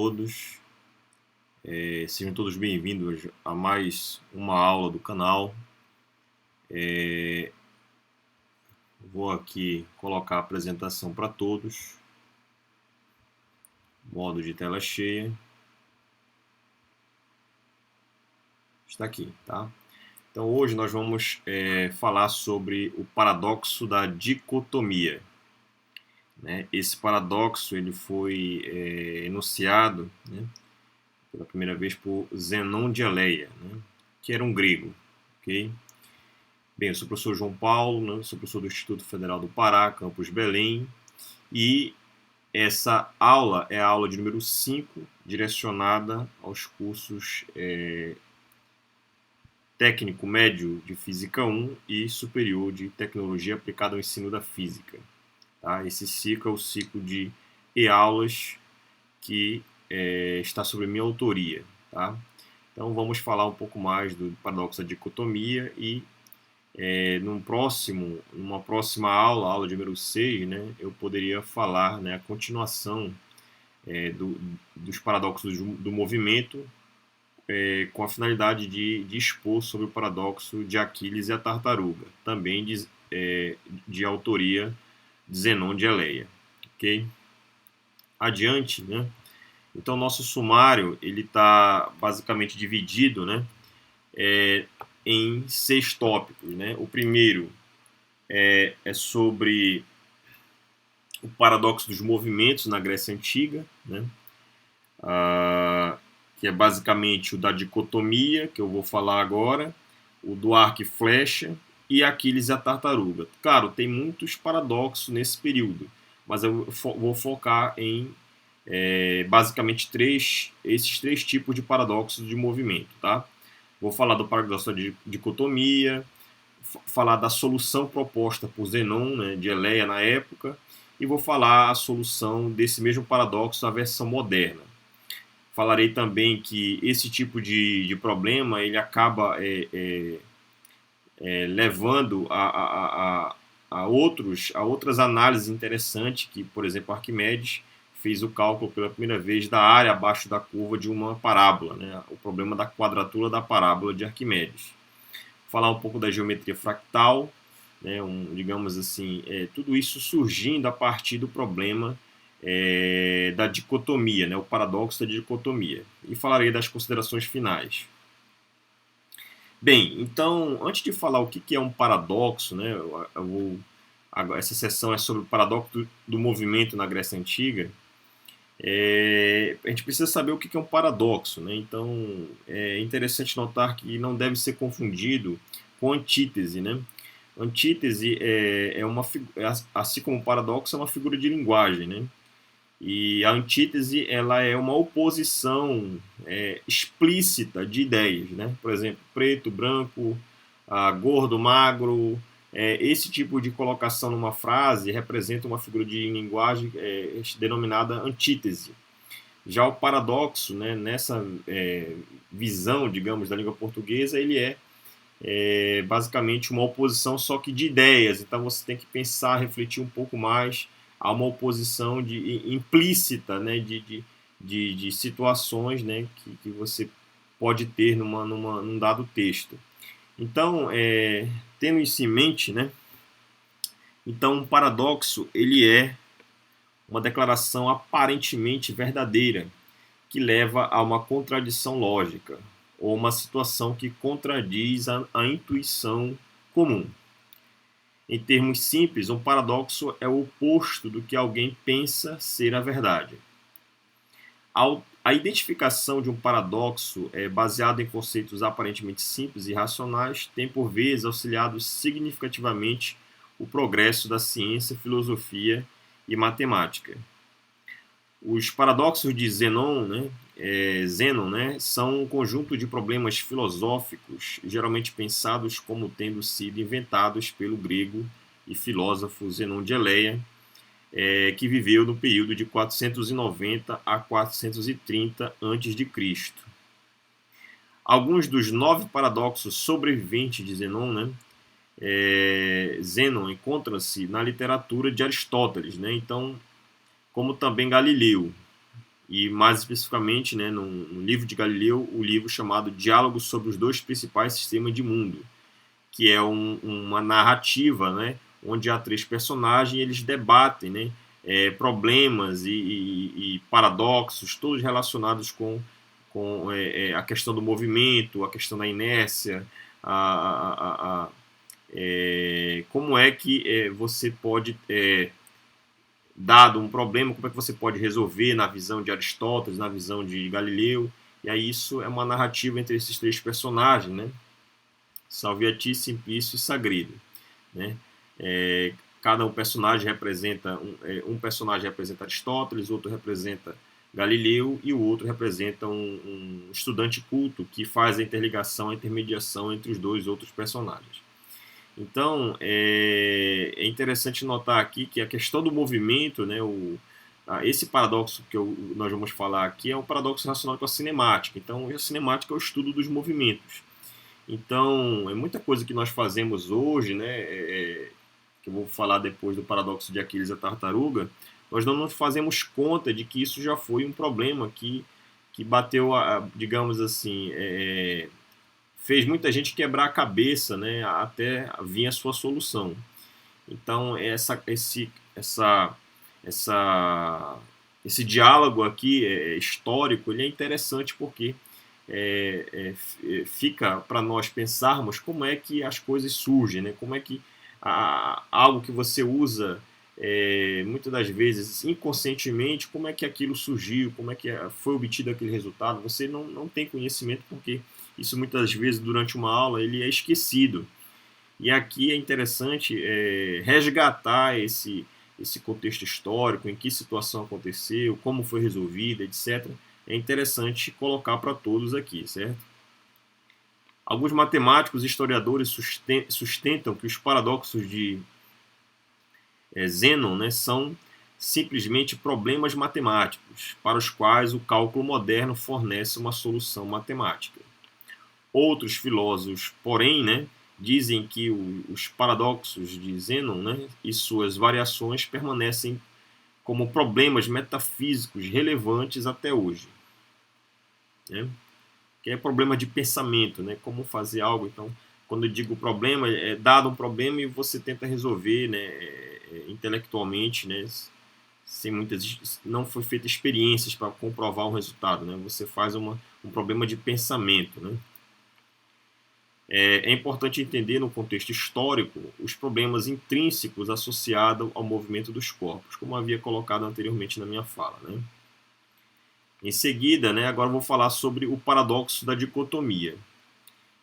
Todos, sejam todos bem-vindos a mais uma aula do canal. Vou aqui colocar a apresentação para todos, modo de tela cheia, está aqui, tá? Então hoje nós vamos falar sobre o paradoxo da dicotomia, né? Esse paradoxo ele foi enunciado, né, pela primeira vez por Zenon de Eleia, né, que era um grego, ok? Bem, eu sou o professor João Paulo, né, sou professor do Instituto Federal do Pará, campus Belém, e essa aula é a aula de número 5, direcionada aos cursos técnico médio de Física 1 e superior de Tecnologia aplicada ao ensino da Física. Tá? Esse ciclo é o ciclo de e-aulas que está sob minha autoria. Tá? Então vamos falar um pouco mais do paradoxo da dicotomia e numa próxima aula, aula de número 6, né, eu poderia falar, né, a continuação dos paradoxos do movimento, com a finalidade de expor sobre o paradoxo de Aquiles e a tartaruga, também de autoria de Zenon de Eleia. Okay? Adiante, né? Então, nosso sumário ele está basicamente dividido, né, em 6 tópicos. Né? O primeiro é sobre o paradoxo dos movimentos na Grécia Antiga, né? Que é basicamente o da dicotomia, que eu vou falar agora, o do arco e flecha e Aquiles e a tartaruga. Claro, tem muitos paradoxos nesse período, mas eu vou focar em basicamente esses três tipos de paradoxos de movimento. Tá? Vou falar do paradoxo da dicotomia, falar da solução proposta por Zenon, né, de Eleia na época, e vou falar a solução desse mesmo paradoxo na versão moderna. Falarei também que esse tipo de problema ele acaba levando a outras análises interessantes, que, por exemplo, Arquimedes fez o cálculo pela primeira vez da área abaixo da curva de uma parábola, né, o problema da quadratura da parábola de Arquimedes. Falar um pouco da geometria fractal, né, digamos assim, tudo isso surgindo a partir do problema da dicotomia, né, o paradoxo da dicotomia. E falarei das considerações finais. Bem, então, antes de falar o que é um paradoxo, né, essa sessão é sobre o paradoxo do movimento na Grécia Antiga. A gente precisa saber o que é um paradoxo, né? Então é interessante notar que não deve ser confundido com antítese, né? Antítese assim como o paradoxo, é uma figura de linguagem, né? E a antítese ela é uma oposição explícita de ideias, né? Por exemplo, preto, branco, gordo, magro. Esse tipo de colocação numa frase representa uma figura de linguagem denominada antítese. Já o paradoxo, né, nessa visão, digamos, da língua portuguesa, ele é basicamente uma oposição só que de ideias. Então você tem que pensar, refletir um pouco mais. Há uma oposição implícita, né, de situações, né, que você pode ter num dado texto. Então, tendo isso em mente, né, então um paradoxo ele é uma declaração aparentemente verdadeira que leva a uma contradição lógica ou uma situação que contradiz a intuição comum. Em termos simples, um paradoxo é o oposto do que alguém pensa ser a verdade. A identificação de um paradoxo baseado em conceitos aparentemente simples e racionais tem, por vezes, auxiliado significativamente o progresso da ciência, filosofia e matemática. Os paradoxos de Zenon, né, são um conjunto de problemas filosóficos, geralmente pensados como tendo sido inventados pelo grego e filósofo Zenon de Eleia, que viveu no período de 490 a 430 a.C. Alguns dos 9 paradoxos sobreviventes de Zenon, né, Zenon encontram-se na literatura de Aristóteles, né, então, como também Galileu. e mais especificamente, né, no livro de Galileu, o livro chamado Diálogos sobre os dois principais sistemas de mundo, que é uma narrativa, né, onde há três personagens e eles debatem, né, problemas e paradoxos, todos relacionados com a questão do movimento, a questão da inércia, como é que você pode, dado um problema, como é que você pode resolver na visão de Aristóteles, na visão de Galileu, e aí isso é uma narrativa entre esses três personagens, né? Salviati, Simplício e Sagredo, né? Cada um personagem representa um personagem representa Aristóteles, outro representa Galileu e o outro representa um estudante culto que faz a interligação, a intermediação entre os dois outros personagens. Então, é interessante notar aqui que a questão do movimento, né, esse paradoxo que nós vamos falar aqui é um paradoxo relacionado com a cinemática. Então, a cinemática é o estudo dos movimentos. Então, é muita coisa que nós fazemos hoje, né, que eu vou falar depois do paradoxo de Aquiles e a tartaruga, nós não nos fazemos conta de que isso já foi um problema que bateu, digamos assim, fez muita gente quebrar a cabeça, né, até vir a sua solução. Então, esse diálogo aqui histórico, ele é interessante porque fica para nós pensarmos como é que as coisas surgem, né? Como é que algo que você usa muitas das vezes inconscientemente, como é que aquilo surgiu, como é que foi obtido aquele resultado, você não tem conhecimento porque isso muitas vezes durante uma aula ele é esquecido. E aqui é interessante resgatar esse contexto histórico, em que situação aconteceu, como foi resolvida, etc. É interessante colocar para todos aqui, certo? Alguns matemáticos e historiadores sustentam que os paradoxos de Zênon, né, são simplesmente problemas matemáticos, para os quais o cálculo moderno fornece uma solução matemática. Outros filósofos, porém, né, dizem que os paradoxos de Zênon, né, e suas variações permanecem como problemas metafísicos relevantes até hoje. Né? Que é problema de pensamento, né? Como fazer algo. Então, quando eu digo problema, é dado um problema e você tenta resolver, né, intelectualmente, né, sem não foi feita experiências para comprovar o resultado, né? Você faz um problema de pensamento, né? É importante entender no contexto histórico os problemas intrínsecos associados ao movimento dos corpos, como havia colocado anteriormente na minha fala, né? Em seguida, né, agora eu vou falar sobre o paradoxo da dicotomia.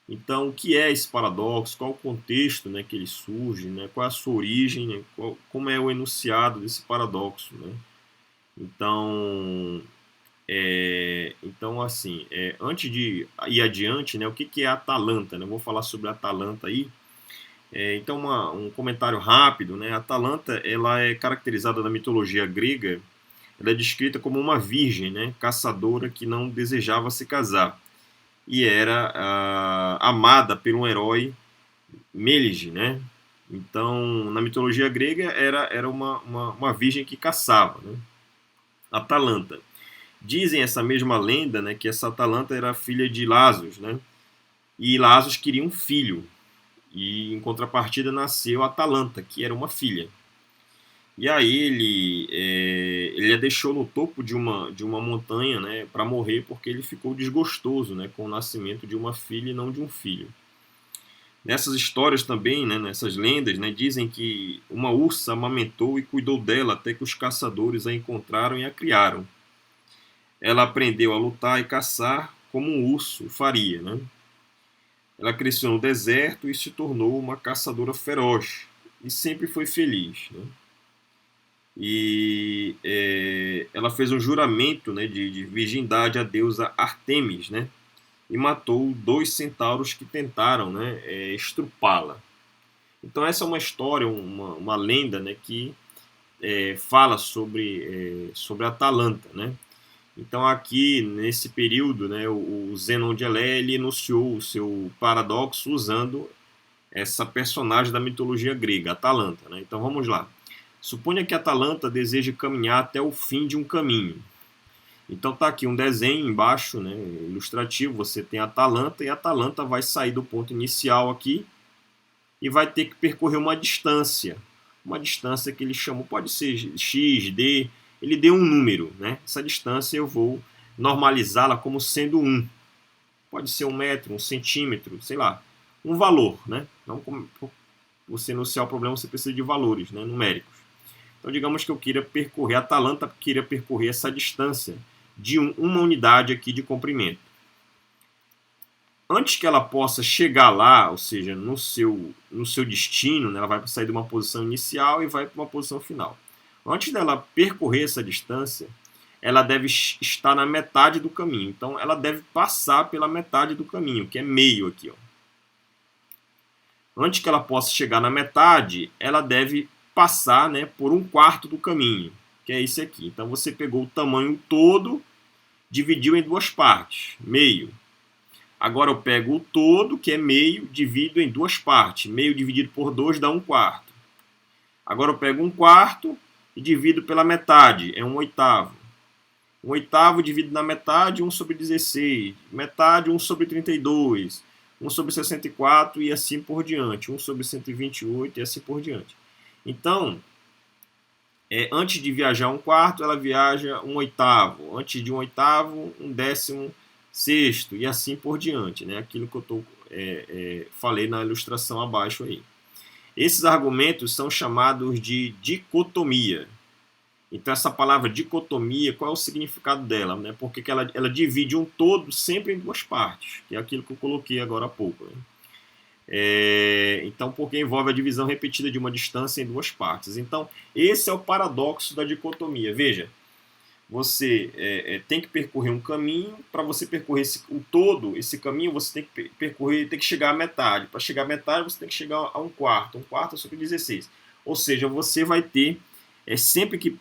Então, o que é esse paradoxo? Qual o contexto, né, que ele surge? Né? Qual é a sua origem? Né? Como é o enunciado desse paradoxo? Né? Então, assim, antes de ir adiante, né, o que é a Atalanta? Né? Eu vou falar sobre a Atalanta aí. Então, um comentário rápido. Né? A Atalanta ela é caracterizada na mitologia grega. Ela é descrita como uma virgem, né, caçadora que não desejava se casar e era amada por um herói, Melige, né? Então, na mitologia grega, era uma virgem que caçava, né? Atalanta. Dizem essa mesma lenda, né, que essa Atalanta era filha de Lasos, né? E Lasos queria um filho. E, em contrapartida, nasceu Atalanta, que era uma filha. E aí ele a deixou no topo de uma montanha, né, para morrer porque ele ficou desgostoso, né, com o nascimento de uma filha e não de um filho. Nessas histórias também, né, nessas lendas, né, dizem que uma ursa amamentou e cuidou dela até que os caçadores a encontraram e a criaram. Ela aprendeu a lutar e caçar como um urso faria. Né? Ela cresceu no deserto e se tornou uma caçadora feroz e sempre foi feliz. Né? E ela fez um juramento, né, de virgindade à deusa Artemis, né, e matou 2 centauros que tentaram, né, estrupá-la. Então essa é uma história, uma lenda, né, que fala sobre a Atalanta. Né. Então aqui, nesse período, né, o Zenon de Elé ele enunciou o seu paradoxo usando essa personagem da mitologia grega, Atalanta. Né. Então vamos lá. Suponha que Atalanta deseje caminhar até o fim de um caminho. Então tá aqui um desenho embaixo, né, ilustrativo, você tem a Atalanta, e a Atalanta vai sair do ponto inicial aqui e vai ter que percorrer uma distância que ele chamou, pode ser x, d, ele deu um número, né? Essa distância eu vou normalizá-la como sendo 1. Pode ser 1 metro, 1 centímetro, sei lá, um valor, né? Não, você enunciar o problema, você precisa de valores, né, numéricos. Então, digamos que eu queira percorrer, a Atalanta queira percorrer essa distância de uma unidade aqui de comprimento. Antes que ela possa chegar lá, ou seja, no seu destino, né, ela vai sair de uma posição inicial e vai para uma posição final. Antes dela percorrer essa distância, ela deve estar na metade do caminho. Então, ela deve passar pela metade do caminho, que é meio aqui. Ó. Antes que ela possa chegar na metade, ela deve passar, né, por 1/4 do caminho, que é esse aqui. Então, você pegou o tamanho todo, dividiu em duas partes, meio. Agora eu pego o todo, que é meio, divido em duas partes. Meio dividido por 2 dá 1/4. Agora eu pego 1/4 e divido pela metade, é 1/8. 1/8 dividido na metade, 1/16. Metade, 1/32. 1/64 e assim por diante. 1/128 e assim por diante. Então, antes de viajar 1/4, ela viaja 1/8. Antes de 1/8, 1/16 e assim por diante, né? Aquilo que eu falei na ilustração abaixo aí. Esses argumentos são chamados de dicotomia. Então, essa palavra dicotomia, qual é o significado dela? Né? Porque ela divide um todo sempre em duas partes, que é aquilo que eu coloquei agora há pouco. Né? Então, porque envolve a divisão repetida de uma distância em duas partes. Então, esse é o paradoxo da dicotomia. Veja, você tem que percorrer um caminho. Para você percorrer esse caminho, você tem que chegar à metade. Para chegar à metade, você tem que chegar a 1/4. 1/4 sobre 16. Ou seja, você vai ter sempre que,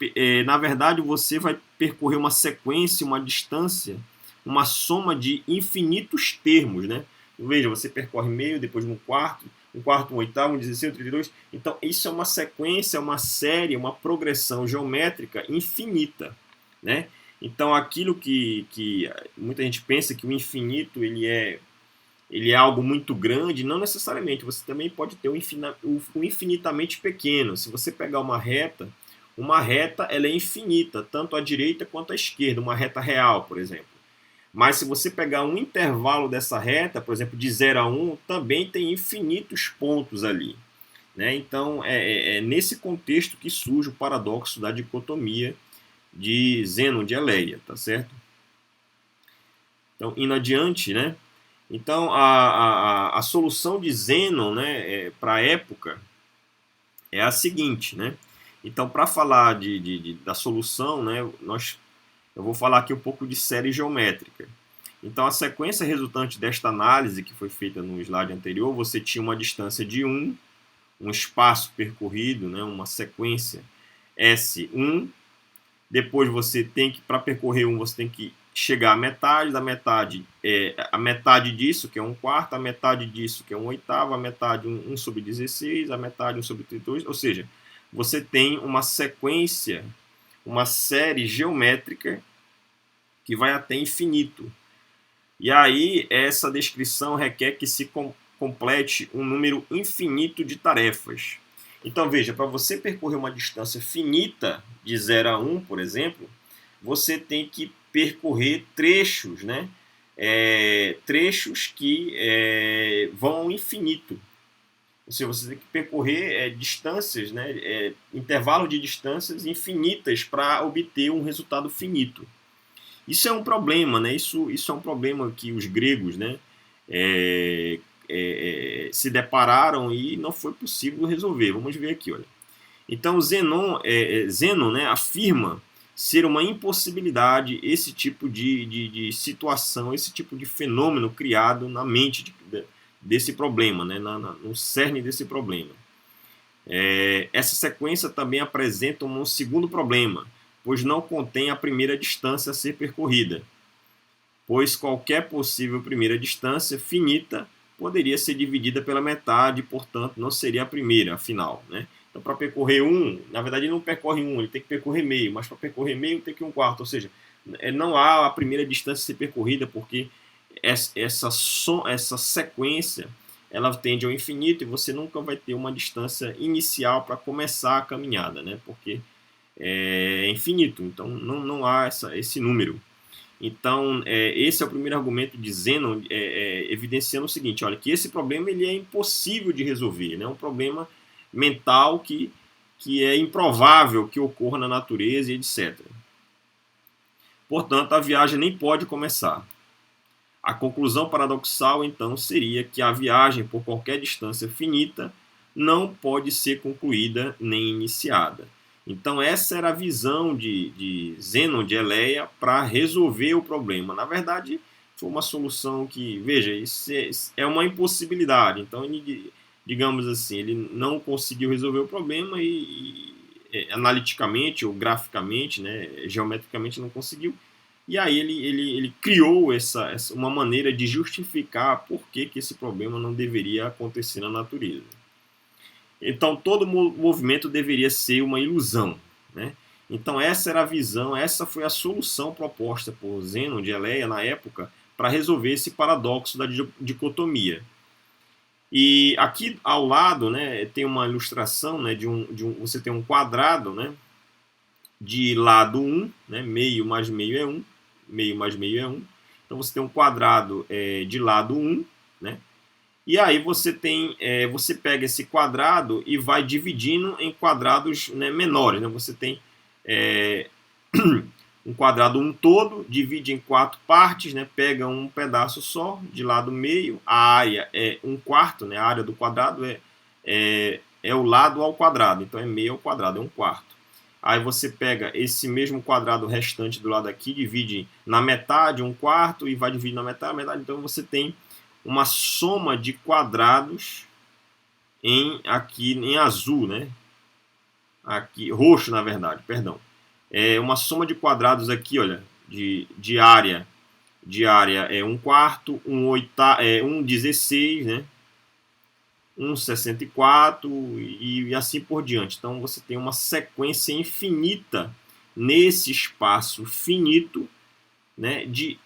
na verdade, você vai percorrer uma sequência, uma distância, uma soma de infinitos termos, né? Veja, você percorre meio, depois 1/4, 1/4, 1/8, 1/16, 1/32. Então, isso é uma sequência, uma série, uma progressão geométrica infinita, né? Então, aquilo que muita gente pensa que o infinito ele é algo muito grande, não necessariamente. Você também pode ter o infinitamente pequeno. Se você pegar uma reta ela é infinita, tanto à direita quanto à esquerda, uma reta real, por exemplo. Mas se você pegar um intervalo dessa reta, por exemplo, de 0 a 1, também tem infinitos pontos ali. Né? Então, é nesse contexto que surge o paradoxo da dicotomia de Zênon de Eleia, tá certo? Então, indo adiante, né? Então, a solução de Zênon, né, para a época é a seguinte, né? Então, para falar da solução, né, eu vou falar aqui um pouco de série geométrica. Então, a sequência resultante desta análise, que foi feita no slide anterior, você tinha uma distância de 1, um espaço percorrido, né, uma sequência S1. Depois você tem que, para percorrer 1, você tem que chegar à metade, da metade a metade disso, que é 1/4, a metade disso, que é 1/8, a metade 1/16, a metade 1/32, ou seja, você tem uma sequência, uma série geométrica que vai até infinito. E aí, essa descrição requer que se complete um número infinito de tarefas. Então, veja, para você percorrer uma distância finita, de 0 a 1, por exemplo, você tem que percorrer trechos, né? Trechos que vão ao infinito. Ou seja, você tem que percorrer distâncias, né, intervalos de distâncias infinitas para obter um resultado finito. Isso é um problema, né? Isso é um problema que os gregos, né, se depararam e não foi possível resolver. Vamos ver aqui, olha. Então, Zenon, né, afirma ser uma impossibilidade esse tipo de situação, esse tipo de fenômeno criado na mente desse problema, né, no cerne desse problema. Essa sequência também apresenta um segundo problema, pois não contém a primeira distância a ser percorrida, pois qualquer possível primeira distância finita poderia ser dividida pela metade, portanto não seria a primeira, afinal, né? Então, para percorrer 1, na verdade ele não percorre 1, ele tem que percorrer meio, mas para percorrer meio tem que 1/4, ou seja, não há a primeira distância a ser percorrida, porque essa sequência ela tende ao infinito e você nunca vai ter uma distância inicial para começar a caminhada, né? Porque é infinito, então não há esse número. Então, esse é o primeiro argumento de Zeno, evidenciando o seguinte, olha, que esse problema ele é impossível de resolver, né? É um problema mental que é improvável que ocorra na natureza e etc. Portanto, a viagem nem pode começar. A conclusão paradoxal, então, seria que a viagem por qualquer distância finita não pode ser concluída nem iniciada. Então, essa era a visão de Zênon de Eleia para resolver o problema. Na verdade, foi uma solução que, veja, isso é uma impossibilidade. Então, ele, digamos assim, ele não conseguiu resolver o problema e analiticamente ou graficamente, né, geometricamente não conseguiu. E aí ele criou uma maneira de justificar por que esse problema não deveria acontecer na natureza. Então, todo movimento deveria ser uma ilusão, né? Então, essa era a visão, essa foi a solução proposta por Zênon de Eleia na época para resolver esse paradoxo da dicotomia. E aqui ao lado, né, tem uma ilustração, né, você tem um quadrado, né, de lado 1, né, meio mais meio é 1, meio mais meio é 1. Então, você tem um quadrado de lado 1, né? E aí você você pega esse quadrado e vai dividindo em quadrados, né, menores. Né? Você tem um quadrado 1 todo, divide em 4 partes, né? Pega um pedaço só de lado meio. A área é 1/4, né? A área do quadrado é o lado ao quadrado. Então é meio ao quadrado, é 1/4. Aí você pega esse mesmo quadrado restante do lado aqui, divide na metade, 1/4, e vai dividir na metade. Então você tem uma soma de quadrados aqui em azul, né? Aqui, roxo, na verdade, perdão. É uma soma de quadrados aqui, olha, de área. De área é 1/4, 1/16, né? 1/64 e assim por diante. Então você tem uma sequência infinita nesse espaço finito, né, de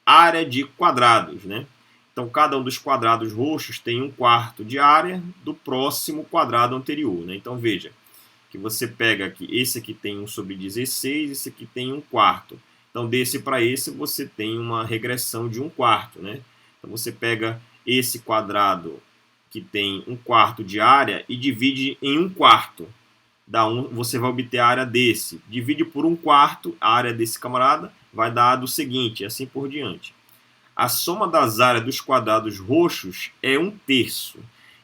área de quadrados, né? Então cada um dos quadrados roxos tem 1/4 de área do próximo quadrado anterior, né? Então veja que você pega aqui, esse aqui tem 1/16, esse aqui tem 1/4. Então desse para esse você tem uma regressão de 1/4, né? Então você pega esse quadrado que tem 1/4 de área e divide em 1/4. Você vai obter a área desse. Divide por 1/4 a área desse camarada, vai dar a do seguinte, e assim por diante. A soma das áreas dos quadrados roxos é 1/3.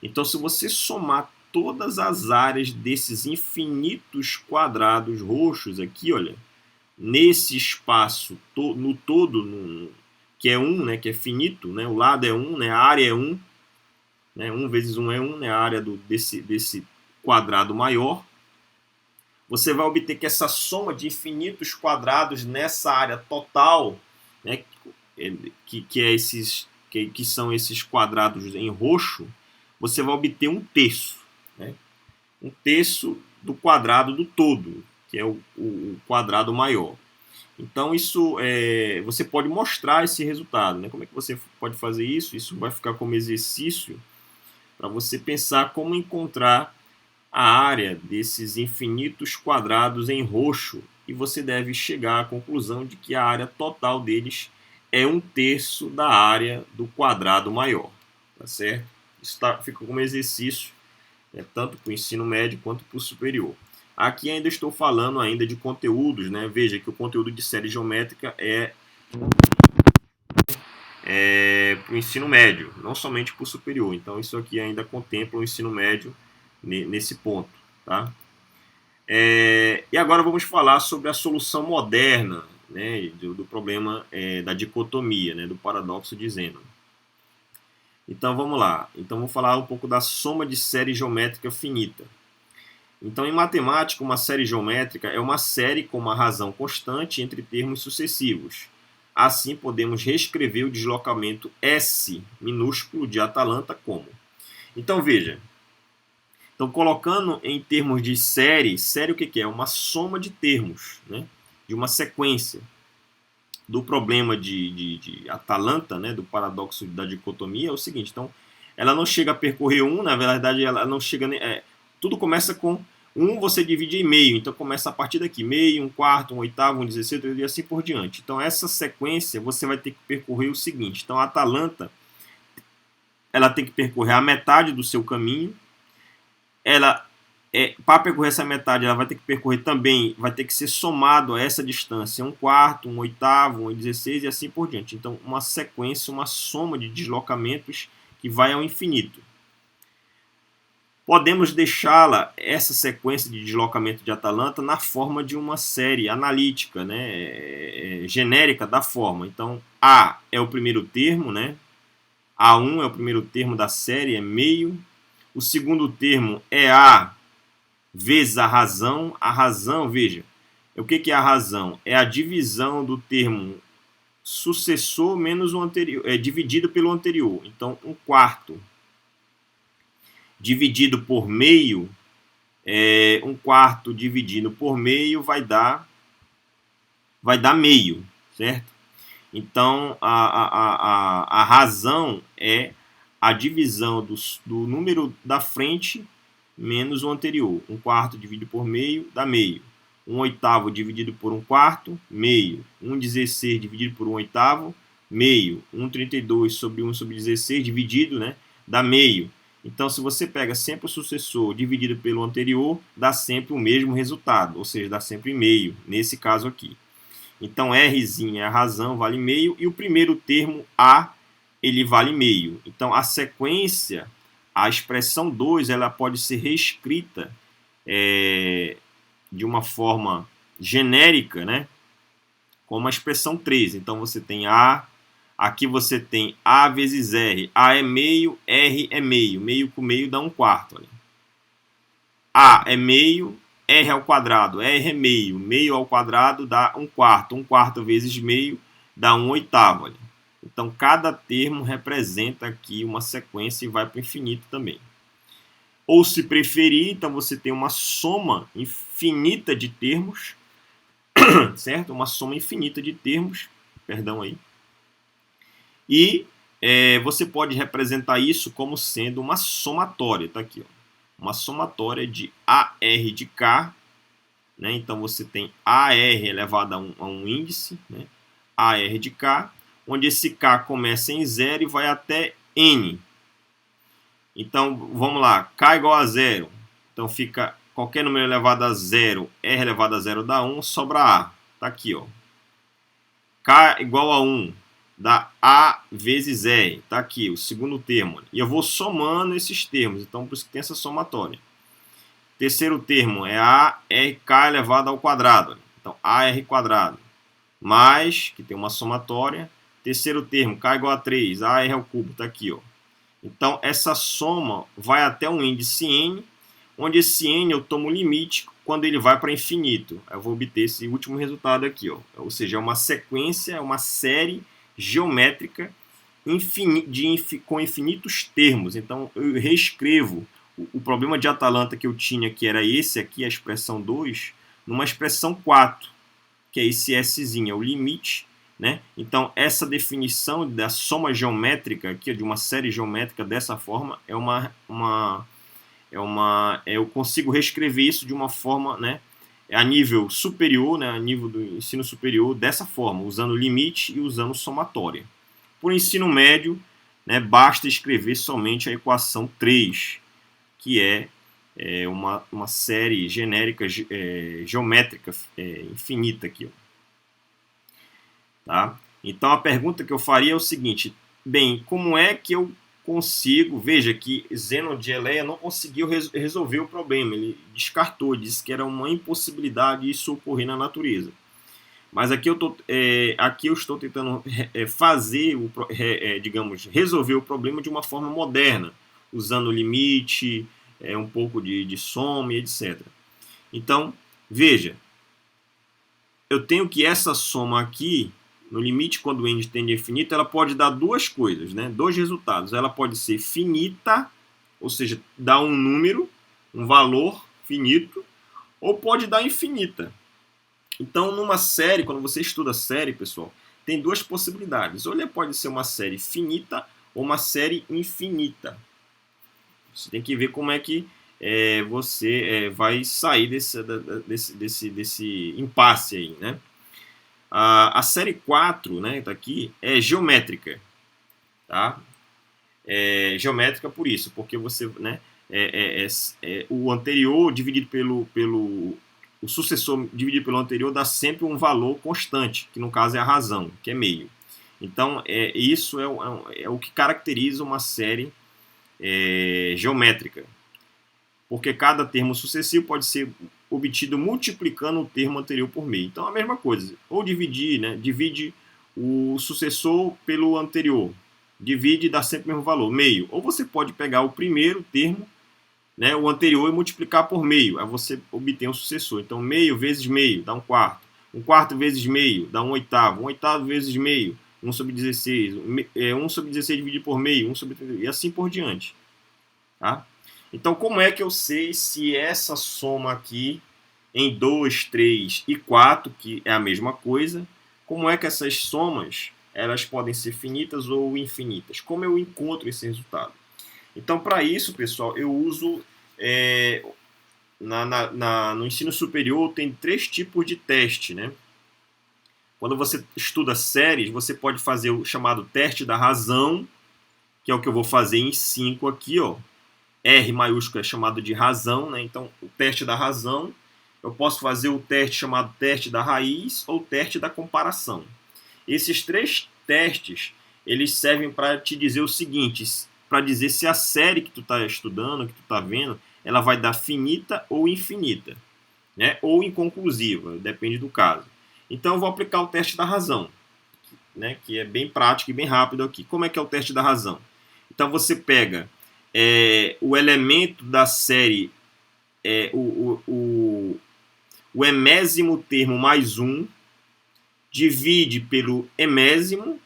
Então, se você somar todas as áreas desses infinitos quadrados roxos aqui, olha, nesse espaço no todo, que é 1, né, que é finito, né, o lado é 1, né, a área é 1, né, 1 vezes 1 é 1, né, a área desse quadrado maior, você vai obter que essa soma de infinitos quadrados nessa área total, né, que são esses quadrados em roxo, você vai obter 1/3, né, 1/3 do quadrado do todo, que é o quadrado maior. Então, você pode mostrar esse resultado. Né? Como é que você pode fazer isso? Isso vai ficar como exercício para você pensar como encontrar a área desses infinitos quadrados em roxo e você deve chegar à conclusão de que a área total deles é 1/3 da área do quadrado maior. Tá certo? Isso fica como exercício, né, tanto para o ensino médio quanto para o superior. Aqui ainda estou falando ainda de conteúdos, né? Veja que o conteúdo de série geométrica é para o ensino médio, não somente para o superior. Então isso aqui ainda contempla o ensino médio nesse ponto, tá? E agora vamos falar sobre a solução moderna, né, do problema da dicotomia, né, do paradoxo de Zeno. Então vamos lá. Então vou falar um pouco da soma de série geométrica finita. Então, em matemática, uma série geométrica é uma série com uma razão constante entre termos sucessivos. Assim, podemos reescrever o deslocamento S minúsculo de Atalanta como. Então, veja. Então, colocando em termos de série o que é? Uma soma de termos, né? De uma sequência. do problema de Atalanta, né, do paradoxo da dicotomia, é o seguinte. Então, ela não chega a percorrer um, na verdade, ela não chega... tudo começa com um, você divide em meio, então começa a partir daqui, meio, um quarto, um oitavo, um 16, e assim por diante. Então, essa sequência, você vai ter que percorrer o seguinte. Então, a Atalanta, ela tem que percorrer a metade do seu caminho. Ela, para percorrer essa metade, ela vai ter que percorrer também, vai ter que ser somado a essa distância, um quarto, um oitavo, um 16 e assim por diante. Então, uma sequência, uma soma de deslocamentos que vai ao infinito. Podemos deixá-la, essa sequência de deslocamento de Atalanta, na forma de uma série analítica, né, genérica da forma. Então, A é o primeiro termo, né? A1 é o primeiro termo da série, é meio. O segundo termo é A vezes a razão. A razão, veja, o que é a razão? É a divisão do termo sucessor menos o anterior, dividido pelo anterior. Então, um quarto dividido por meio, um quarto dividido por meio vai dar meio, certo? Então, a razão é a divisão do número da frente menos o anterior. Um quarto dividido por meio dá meio. Um oitavo dividido por um quarto, meio. Um 16 dividido por um oitavo, meio. Um 32 sobre 1 sobre 16 dividido, né, dá meio. Então, se você pega sempre o sucessor dividido pelo anterior, dá sempre o mesmo resultado, ou seja, dá sempre meio, nesse caso aqui. Então, Rzinha é a razão, vale meio, e o primeiro termo, A, ele vale meio. Então, a sequência, a expressão 2, ela pode ser reescrita de uma forma genérica, né, como a expressão 3. Então, você tem A, aqui você tem A vezes R. A é meio, R é meio. Meio com meio dá um quarto. Olha. A é meio, R ao quadrado. R é meio. Meio ao quadrado dá um quarto. Um quarto vezes meio dá um oitavo. Olha. Então, cada termo representa aqui uma sequência e vai para o infinito também. Ou, se preferir, então você tem uma soma infinita de termos, certo? Uma soma infinita de termos, perdão aí. E você pode representar isso como sendo uma somatória, tá aqui, ó. Uma somatória de AR de K, né? Então você tem AR elevado a um índice, né? AR de K, onde esse K começa em 0 e vai até N. Então, vamos lá, K igual a 0. Então fica qualquer número elevado a 0, R elevado a 0 dá 1, sobra A. Tá aqui, ó. K igual a 1, dá A vezes R. Tá aqui, o segundo termo. E eu vou somando esses termos, então por isso que tem essa somatória. Terceiro termo é ARK elevado ao quadrado. Então, AR quadrado. Mais, que tem uma somatória. Terceiro termo, K igual a 3, AR ao cubo. Tá aqui, ó. Então, essa soma vai até um índice n, onde esse n eu tomo o limite quando ele vai para infinito. Eu vou obter esse último resultado aqui, ó. Ou seja, é uma sequência, é uma série geométrica com infinitos termos. Então, eu reescrevo o problema de Atalanta que eu tinha, que era esse aqui, a expressão 2, numa expressão 4, que é esse Szinho, é o limite, né? Então, essa definição da soma geométrica aqui, de uma série geométrica dessa forma, eu consigo reescrever isso de uma forma, né, a nível superior, né, a nível do ensino superior, dessa forma, usando limite e usando somatória. Por ensino médio, né, basta escrever somente a equação 3, que é uma série genérica geométrica infinita aqui, ó. Tá? Então a pergunta que eu faria é o seguinte: bem, como é que eu consigo? Veja que Zênon de Eleia não conseguiu resolver o problema, ele descartou, disse que era uma impossibilidade isso ocorrer na natureza. Mas aqui eu estou tentando fazer, digamos, resolver o problema de uma forma moderna, usando limite, um pouco de soma e etc. Então, veja, eu tenho que essa soma aqui, no limite, quando o n tende a infinito, ela pode dar duas coisas, né? Dois resultados. Ela pode ser finita, ou seja, dar um número, um valor finito, ou pode dar infinita. Então, numa série, quando você estuda série, pessoal, tem duas possibilidades. Ou ele pode ser uma série finita ou uma série infinita. Você tem que ver como é que você vai sair desse impasse aí, né? A série 4, né, tá aqui, é geométrica, tá? É geométrica por isso, porque você, né, o anterior dividido o sucessor dividido pelo anterior dá sempre um valor constante, que no caso é a razão, que é meio. Então, isso é o que caracteriza uma série geométrica, porque cada termo sucessivo pode ser obtido multiplicando o termo anterior por meio. Então, a mesma coisa, ou dividir, né, divide o sucessor pelo anterior, divide e dá sempre o mesmo valor, meio. Ou você pode pegar o primeiro termo, né, o anterior, e multiplicar por meio, aí você obtém um sucessor. Então, meio vezes meio dá um quarto, um quarto vezes meio dá um oitavo vezes meio, 1 sobre 16, 1 sobre 16 dividido por meio, 1 sobre 30, e assim por diante. Tá? Então, como é que eu sei se essa soma aqui em 2, 3 e 4, que é a mesma coisa, como é que essas somas elas podem ser finitas ou infinitas? Como eu encontro esse resultado? Então, para isso, pessoal, eu uso no ensino superior tem 3 tipos de teste, né? Quando você estuda séries, você pode fazer o chamado teste da razão, que é o que eu vou fazer em 5 aqui, ó. R maiúsculo é chamado de razão, né? Então, o teste da razão. Eu posso fazer o teste chamado teste da raiz ou teste da comparação. Esses 3 testes, eles servem para te dizer o seguinte, para dizer se a série que tu está estudando, que tu está vendo, ela vai dar finita ou infinita, né? Ou inconclusiva, depende do caso. Então, eu vou aplicar o teste da razão, né? Que é bem prático e bem rápido aqui. Como é que é o teste da razão? Então, você pega o elemento da série, o emésimo termo mais 1, divide pelo emésimo,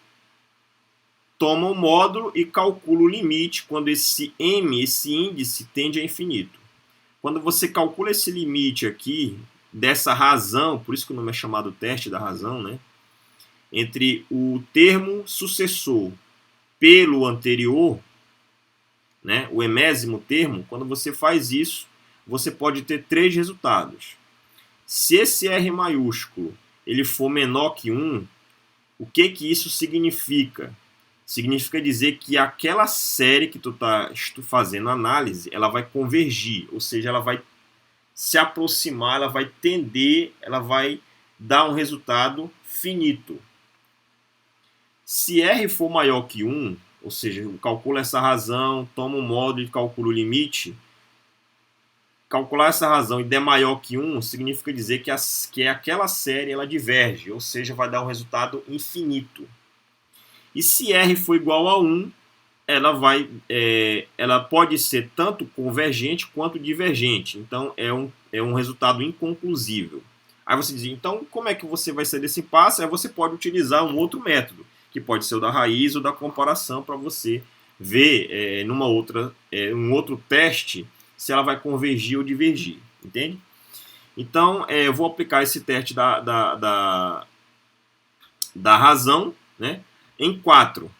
toma o módulo e calcula o limite quando esse m, esse índice, tende a infinito. Quando você calcula esse limite aqui, dessa razão, por isso que o nome é chamado teste da razão, né? Entre o termo sucessor pelo anterior, né, o emésimo termo, quando você faz isso, você pode ter 3 resultados. Se esse R maiúsculo ele for menor que 1, o que isso significa? Significa dizer que aquela série que tu está fazendo análise, ela vai convergir, ou seja, ela vai se aproximar, ela vai tender, ela vai dar um resultado finito. Se R for maior que 1, ou seja, eu calculo essa razão, tomo um módulo e calculo o limite. Calcular essa razão e der maior que 1 significa dizer que aquela série ela diverge, ou seja, vai dar um resultado infinito. E se R for igual a 1, ela pode ser tanto convergente quanto divergente. Então, é um resultado inconclusível. Aí você diz, então, como é que você vai sair desse impasse? Aí você pode utilizar um outro método, que pode ser o da raiz ou da comparação, para você ver um outro teste se ela vai convergir ou divergir, entende? Então, eu vou aplicar esse teste da razão, né, em 4.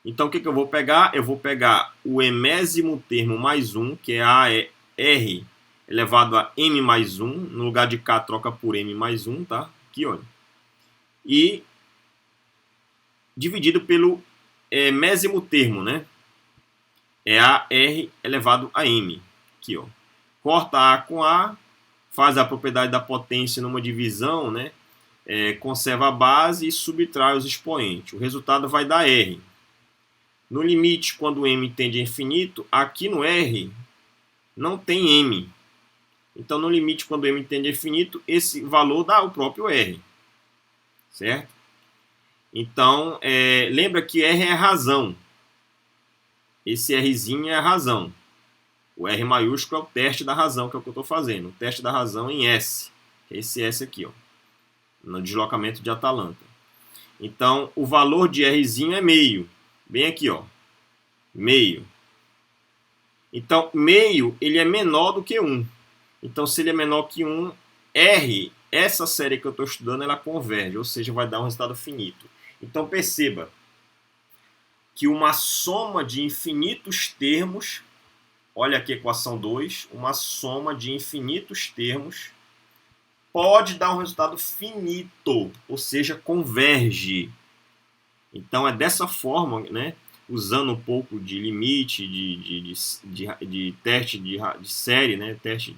Então, o que eu vou pegar? Eu vou pegar o emésimo termo mais 1, que é R elevado a M mais 1. No lugar de K, troca por M mais 1, tá? Aqui, olha. E dividido pelo emésimo termo, né? É AR elevado a M. Aqui, ó. Corta A com A, faz a propriedade da potência numa divisão, né? Conserva a base e subtrai os expoentes. O resultado vai dar R. No limite, quando M tende a infinito, aqui no R não tem M. Então, no limite, quando M tende a infinito, esse valor dá o próprio R. Certo? Então, lembra que R é razão. Esse Rzinho é a razão. O R maiúsculo é o teste da razão, que é o que eu estou fazendo. O teste da razão em S. Esse S aqui, ó, no deslocamento de Atalanta. Então, o valor de Rzinho é meio. Bem aqui, ó. Meio. Então, meio, ele é menor do que 1. Então, se ele é menor que 1, R, essa série que eu estou estudando, ela converge, ou seja, vai dar um resultado finito. Então perceba que uma soma de infinitos termos, olha aqui a equação 2, uma soma de infinitos termos pode dar um resultado finito, ou seja, converge. Então é dessa forma, né, usando um pouco de limite, de teste de série, né, teste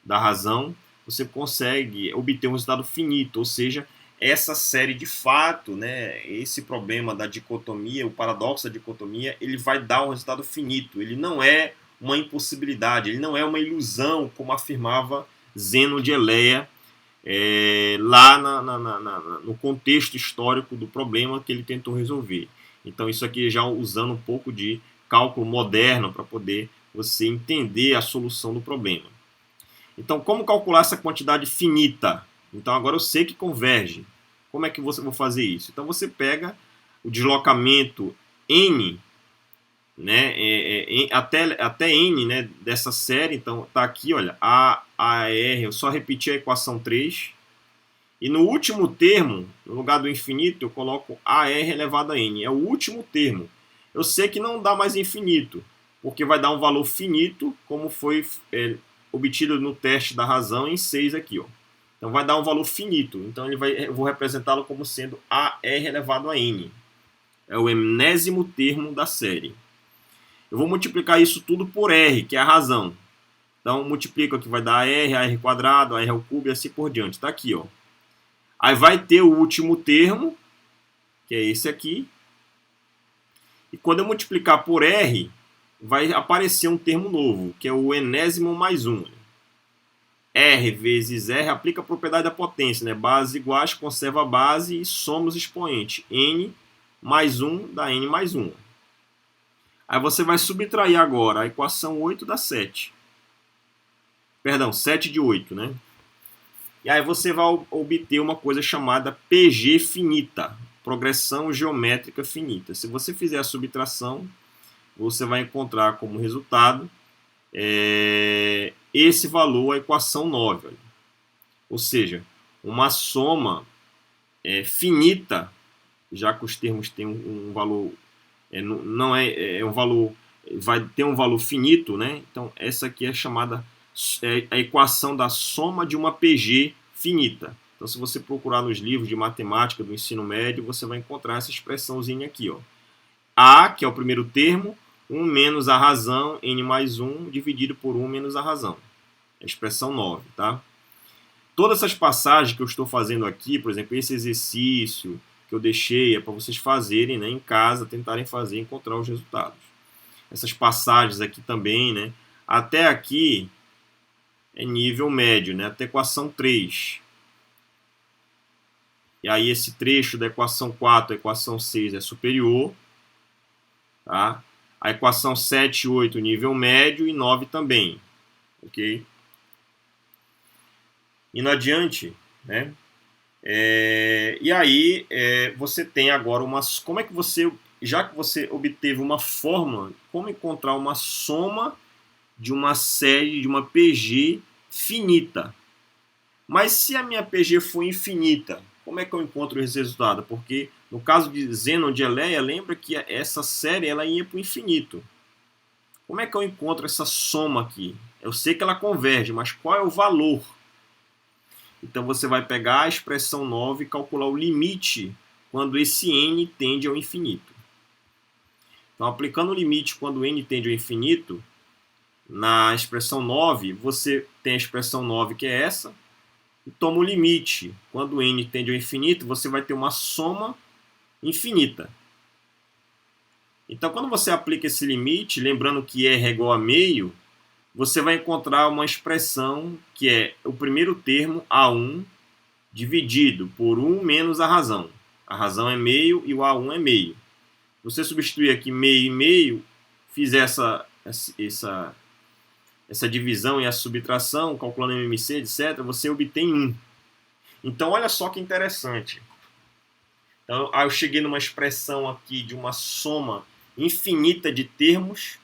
da razão, você consegue obter um resultado finito, ou seja, essa série de fato, né, esse problema da dicotomia, o paradoxo da dicotomia, ele vai dar um resultado finito, ele não é uma impossibilidade, ele não é uma ilusão, como afirmava Zeno de Eleia, lá no contexto histórico do problema que ele tentou resolver. Então isso aqui já usando um pouco de cálculo moderno para poder você entender a solução do problema. Então, como calcular essa quantidade finita? Então, agora eu sei que converge. Como é que você vai fazer isso? Então, você pega o deslocamento n, né, até n, né, dessa série. Então, tá aqui, olha, R, eu só repeti a equação 3. E no último termo, no lugar do infinito, eu coloco AR elevado a n. É o último termo. Eu sei que não dá mais infinito, porque vai dar um valor finito, como foi obtido no teste da razão em 6 aqui, ó. Então vai dar um valor finito. Então eu vou representá-lo como sendo AR elevado a n. É o enésimo termo da série. Eu vou multiplicar isso tudo por R, que é a razão. Então multiplico aqui, vai dar AR quadrado, AR ao cubo e assim por diante. Está aqui, ó. Aí vai ter o último termo, que é esse aqui. E quando eu multiplicar por R, vai aparecer um termo novo, que é o enésimo mais 1. R vezes R aplica a propriedade da potência, né? Bases iguais, conserva a base e soma os expoentes. N mais 1 dá N mais 1. Aí você vai subtrair agora a equação 8 dá 7. Perdão, 7 de 8, né? E aí você vai obter uma coisa chamada PG finita, progressão geométrica finita. Se você fizer a subtração, você vai encontrar como resultado esse valor, a equação 9. Olha. Ou seja, uma soma finita, já que os termos têm um valor, não é um valor, vai ter um valor finito, né? Então essa aqui é chamada a equação da soma de uma PG finita. Então se você procurar nos livros de matemática do ensino médio, você vai encontrar essa expressãozinha aqui, ó. A, que é o primeiro termo, 1 menos a razão, n mais 1, dividido por 1 menos a razão. É a expressão 9, tá? Todas essas passagens que eu estou fazendo aqui, por exemplo, esse exercício que eu deixei é para vocês fazerem, né, em casa, tentarem fazer e encontrar os resultados. Essas passagens aqui também, né? Até aqui é nível médio, né? Até equação 3. E aí esse trecho da equação 4 à equação 6 é superior. Tá? A equação 7 e 8 nível médio e 9 também. Ok? Indo adiante, né? E aí você tem agora umas. Como é que você. Já que você obteve uma fórmula, como encontrar uma soma de uma série, de uma PG finita? Mas se a minha PG for infinita, como é que eu encontro esse resultado? Porque no caso de Zenon de Eleia, lembra que essa série ela ia para o infinito. Como é que eu encontro essa soma aqui? Eu sei que ela converge, mas qual é o valor? Então você vai pegar a expressão 9 e calcular o limite quando esse n tende ao infinito. Então, aplicando o limite quando n tende ao infinito, na expressão 9, você tem a expressão 9 que é essa, e toma o limite. Quando n tende ao infinito, você vai ter uma soma infinita. Então, quando você aplica esse limite, lembrando que R é igual a meio, você vai encontrar uma expressão que é o primeiro termo, A1, dividido por 1 menos a razão. A razão é meio e o A1 é meio. Você substituir aqui meio e meio, fizer essa divisão e a subtração, calculando MMC, etc., você obtém 1. Então, olha só que interessante. Então, eu cheguei numa expressão aqui de uma soma infinita de termos,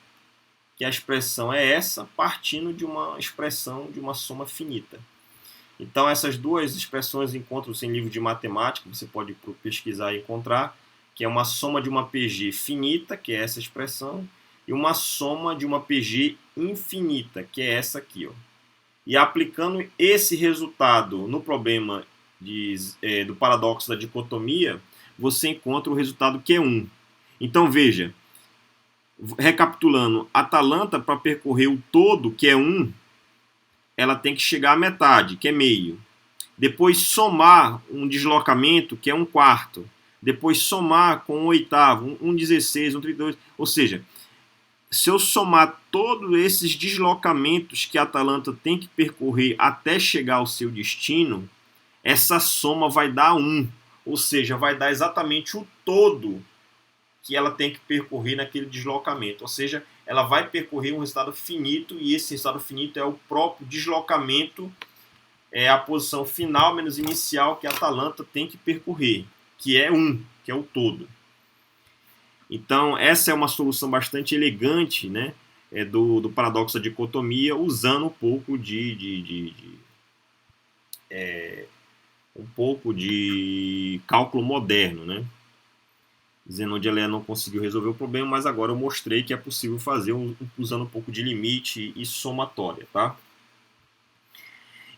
que a expressão é essa, partindo de uma expressão de uma soma finita. Então, essas duas expressões encontram-se em livro de matemática, você pode pesquisar e encontrar, que é uma soma de uma PG finita, que é essa expressão, e uma soma de uma PG infinita, que é essa aqui. Ó. E aplicando esse resultado no problema do paradoxo da dicotomia, você encontra o resultado que é 1. Então, veja, recapitulando, Atalanta, para percorrer o todo, que é 1, ela tem que chegar à metade, que é meio. Depois somar um deslocamento, que é 1/4. Depois somar com um oitavo, 1/16, 1/32. Ou seja, se eu somar todos esses deslocamentos que a Atalanta tem que percorrer até chegar ao seu destino, essa soma vai dar 1. Ou seja, vai dar exatamente o todo que ela tem que percorrer naquele deslocamento. Ou seja, ela vai percorrer um resultado finito, e esse resultado finito é o próprio deslocamento, é a posição final menos inicial que a Atalanta tem que percorrer, que é 1, que é o todo. Então, essa é uma solução bastante elegante, né, do paradoxo da dicotomia, usando um pouco de cálculo moderno, né? Zenon de Aléa não conseguiu resolver o problema, mas agora eu mostrei que é possível fazer usando um pouco de limite e somatória, tá?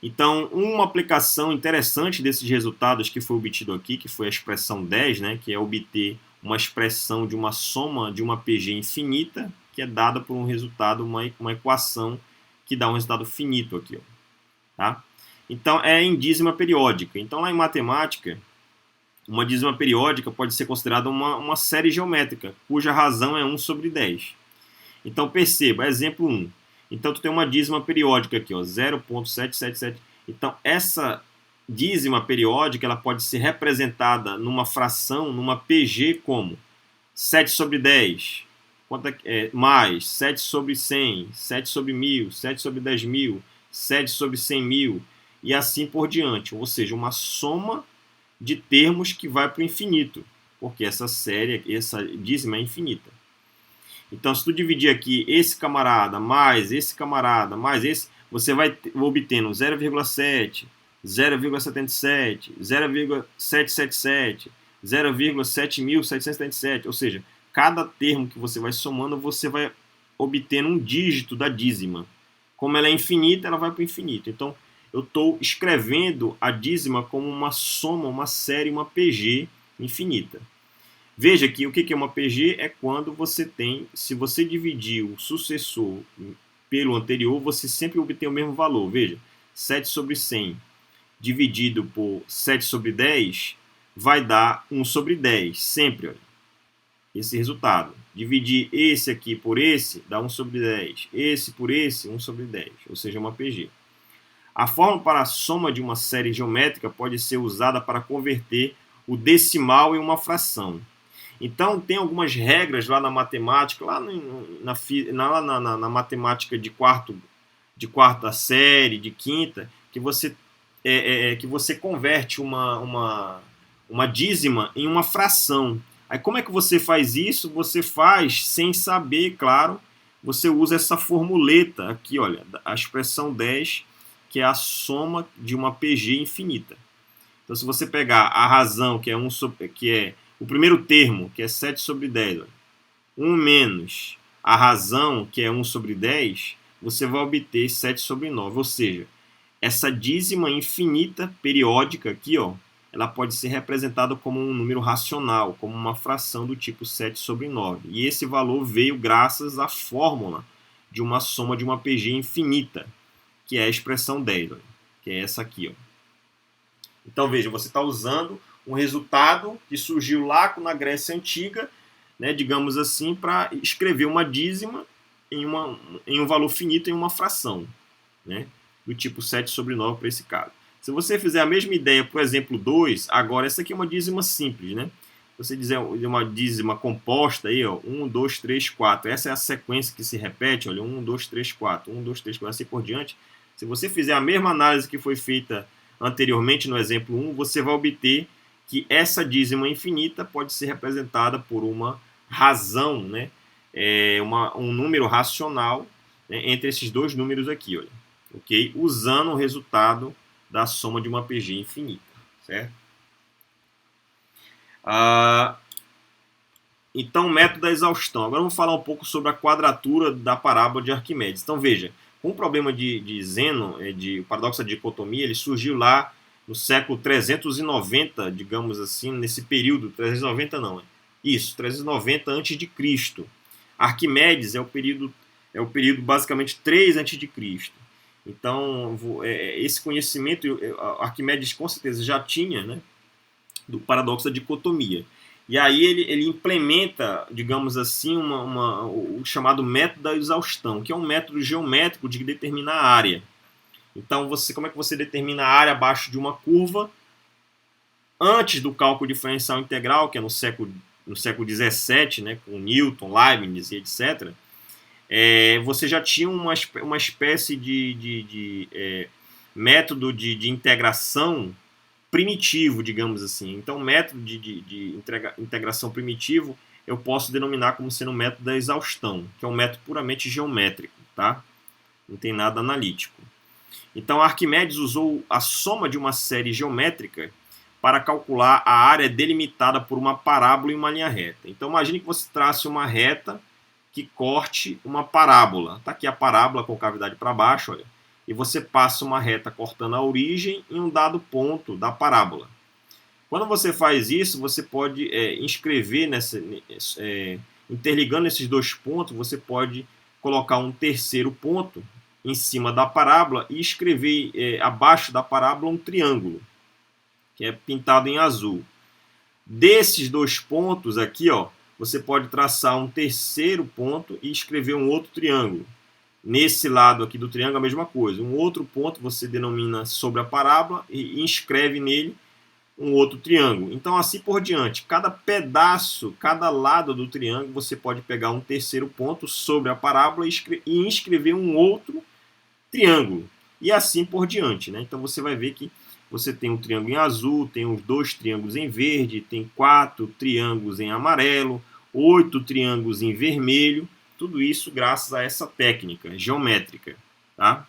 Então, uma aplicação interessante desses resultados que foi obtido aqui, que foi a expressão 10, né, que é obter uma expressão de uma soma de uma PG infinita, que é dada por um resultado, uma equação que dá um resultado finito aqui. Ó, tá? Então, é em dízima periódica. Então, lá em matemática, uma dízima periódica pode ser considerada uma série geométrica, cuja razão é 1/10. Então, perceba, exemplo 1. Então, tu tem uma dízima periódica aqui, ó, 0,777. Então, essa dízima periódica ela pode ser representada numa fração, numa PG, como 7/10, mais 7/100, 7/1000, 7/10.000, 7/100.000, e assim por diante. Ou seja, uma soma de termos que vai para o infinito, porque essa dízima é infinita. Então, se tu dividir aqui esse camarada, mais esse, você vai obtendo 0,7, 0,77, 0,777, 0,7777. Ou seja, cada termo que você vai somando, você vai obtendo um dígito da dízima. Como ela é infinita, ela vai para o infinito. Então, eu estou escrevendo a dízima como uma soma, uma série, uma PG infinita. Veja que o que é uma PG é quando você tem, se você dividir o sucessor pelo anterior, você sempre obtém o mesmo valor. Veja, 7/100 dividido por 7/10 vai dar 1/10, sempre. Olha, esse resultado. Dividir esse aqui por esse dá 1/10, esse por esse, 1/10, ou seja, uma PG. A fórmula para a soma de uma série geométrica pode ser usada para converter o decimal em uma fração. Então, tem algumas regras lá na matemática, lá na matemática de quarta série, de quinta, que você converte uma dízima em uma fração. Aí, como é que você faz isso? Você faz sem saber, claro, você usa essa formuleta aqui, olha, a expressão 10, que é a soma de uma PG infinita. Então, se você pegar a razão, que é o primeiro termo, que é 7/10, 1 menos a razão, que é 1/10, você vai obter 7/9. Ou seja, essa dízima infinita periódica aqui, ó, ela pode ser representada como um número racional, como uma fração do tipo 7/9. E esse valor veio graças à fórmula de uma soma de uma PG infinita, que é a expressão 10, ó, que é essa aqui. Ó. Então, veja, você está usando um resultado que surgiu lá na Grécia Antiga, né, digamos assim, para escrever uma dízima em um valor finito em uma fração, né, do tipo 7/9 para esse caso. Se você fizer a mesma ideia para o exemplo 2, agora essa aqui é uma dízima simples, né? Se você dizer uma dízima composta, aí, ó, 1, 2, 3, 4. Essa é a sequência que se repete, olha, 1, 2, 3, 4, 1, 2, 3, 4, assim por diante. Se você fizer a mesma análise que foi feita anteriormente no exemplo 1, você vai obter que essa dízima infinita pode ser representada por uma razão, né? Um número racional, né, entre esses dois números aqui, olha, ok? Usando o resultado da soma de uma PG infinita, certo? Então, o método da exaustão. Agora vamos falar um pouco sobre a quadratura da parábola de Arquimedes. Então, veja, com o problema de Zeno, de paradoxo da dicotomia, ele surgiu lá no século 390, digamos assim, nesse período, 390 não, isso, 390 a.C. Arquimedes é o período basicamente 3 a.C. Então, esse conhecimento, Arquimedes com certeza já tinha, né, do paradoxo da dicotomia. E aí ele implementa, digamos assim, o chamado método da exaustão, que é um método geométrico de determinar a área. Então, como é que você determina a área abaixo de uma curva? Antes do cálculo diferencial integral, que é no século XVII, né, com Newton, Leibniz e etc., você já tinha uma espécie de método de integração primitivo, digamos assim. Então, o método de integração primitivo eu posso denominar como sendo o método da exaustão, que é um método puramente geométrico, tá? Não tem nada analítico. Então, Arquimedes usou a soma de uma série geométrica para calcular a área delimitada por uma parábola e uma linha reta. Então, imagine que você trace uma reta que corte uma parábola. Está aqui a parábola com cavidade para baixo, olha. E você passa uma reta cortando a origem em um dado ponto da parábola. Quando você faz isso, você pode inscrever, interligando esses dois pontos, você pode colocar um terceiro ponto em cima da parábola e escrever abaixo da parábola um triângulo, que é pintado em azul. Desses dois pontos aqui, ó, você pode traçar um terceiro ponto e escrever um outro triângulo. Nesse lado aqui do triângulo, a mesma coisa. Um outro ponto você denomina sobre a parábola e inscreve nele um outro triângulo. Então, assim por diante. Cada pedaço, cada lado do triângulo, você pode pegar um terceiro ponto sobre a parábola e inscrever um outro triângulo. E assim por diante, né? Então, você vai ver que você tem um triângulo em azul, tem os 2 triângulos em verde, tem 4 triângulos em amarelo, 8 triângulos em vermelho. Tudo isso graças a essa técnica geométrica. Tá?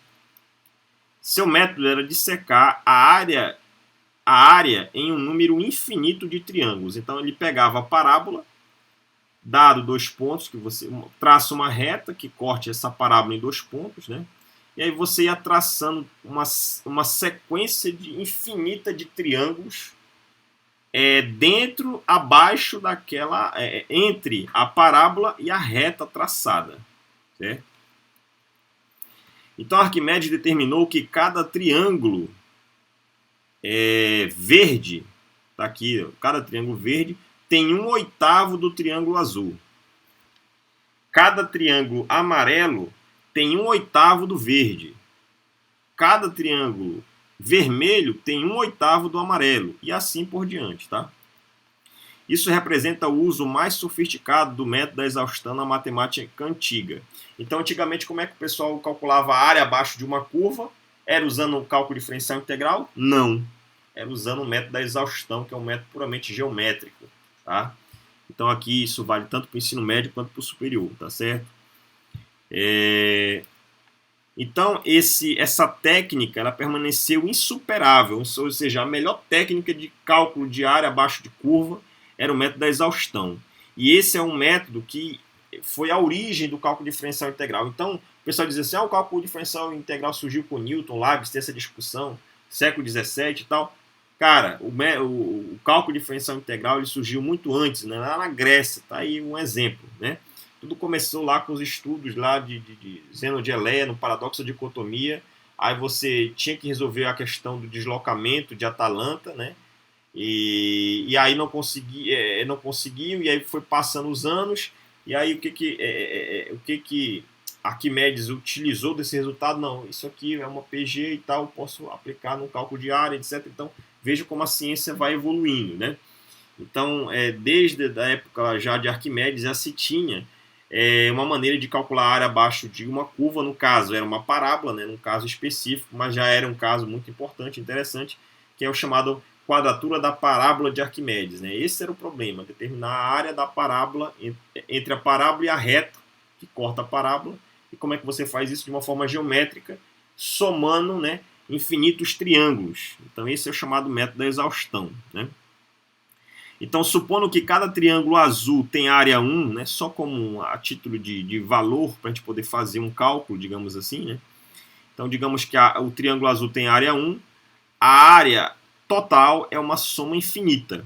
Seu método era dissecar a área em um número infinito de triângulos. Então ele pegava a parábola, dado 2 pontos, que você traça uma reta que corte essa parábola em 2 pontos, né? E aí você ia traçando uma sequência infinita de triângulos dentro, abaixo daquela, entre a parábola e a reta traçada, certo? Então Arquimedes determinou que cada triângulo verde, tá aqui, cada triângulo verde tem 1/8 do triângulo azul. Cada triângulo amarelo tem 1/8 do verde. Cada triângulo vermelho tem 1/8 do amarelo, e assim por diante, tá? Isso representa o uso mais sofisticado do método da exaustão na matemática antiga. Então, antigamente, como é que o pessoal calculava a área abaixo de uma curva? Era usando o cálculo diferencial integral? Não. Era usando o método da exaustão, que é um método puramente geométrico, tá? Então, aqui isso vale tanto para o ensino médio quanto para o superior, tá certo? Então, essa técnica ela permaneceu insuperável, ou seja, a melhor técnica de cálculo de área abaixo de curva era o método da exaustão. E esse é um método que foi a origem do cálculo diferencial integral. Então, o pessoal diz assim, o cálculo diferencial integral surgiu com Newton, Leibniz, tem essa discussão, século XVII e tal. Cara, o cálculo diferencial integral ele surgiu muito antes, né, lá na Grécia, tá aí um exemplo, né? Tudo começou lá com os estudos lá de Zeno de Eleia, no paradoxo da dicotomia. Aí você tinha que resolver a questão do deslocamento de Atalanta, né? E aí não conseguiu, e aí foi passando os anos, e aí o que Arquimedes utilizou desse resultado? Não, isso aqui é uma PG e tal, posso aplicar no cálculo de área, etc. Então, veja como a ciência vai evoluindo, né? Então, desde a época já de Arquimedes já se tinha uma maneira de calcular a área abaixo de uma curva, no caso era uma parábola, né, num caso específico, mas já era um caso muito importante, interessante, que é o chamado quadratura da parábola de Arquimedes, né? Esse era o problema, determinar a área da parábola entre a parábola e a reta que corta a parábola, e como é que você faz isso de uma forma geométrica, somando, né, infinitos triângulos. Então esse é o chamado método da exaustão, né? Então, supondo que cada triângulo azul tem área 1, né, só como a título de valor, para a gente poder fazer um cálculo, digamos assim, né? Então, digamos que o triângulo azul tem área 1, a área total é uma soma infinita.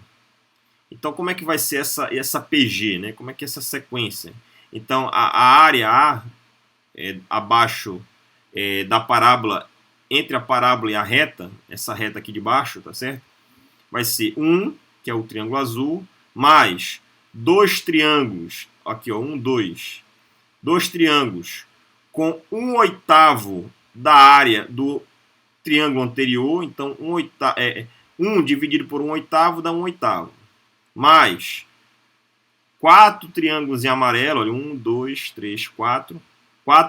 Então, como é que vai ser essa PG, né? Como é que é essa sequência? Então, a área A, abaixo da parábola, entre a parábola e a reta, essa reta aqui de baixo, tá certo? Vai ser 1, que é o triângulo azul, mais dois triângulos, aqui ó, 1, 2, dois triângulos com 1/8 da área do triângulo anterior, então 1 dividido por 1/8 dá 1/8, mais 4 triângulos em amarelo, olha, 1, 2, 3, 4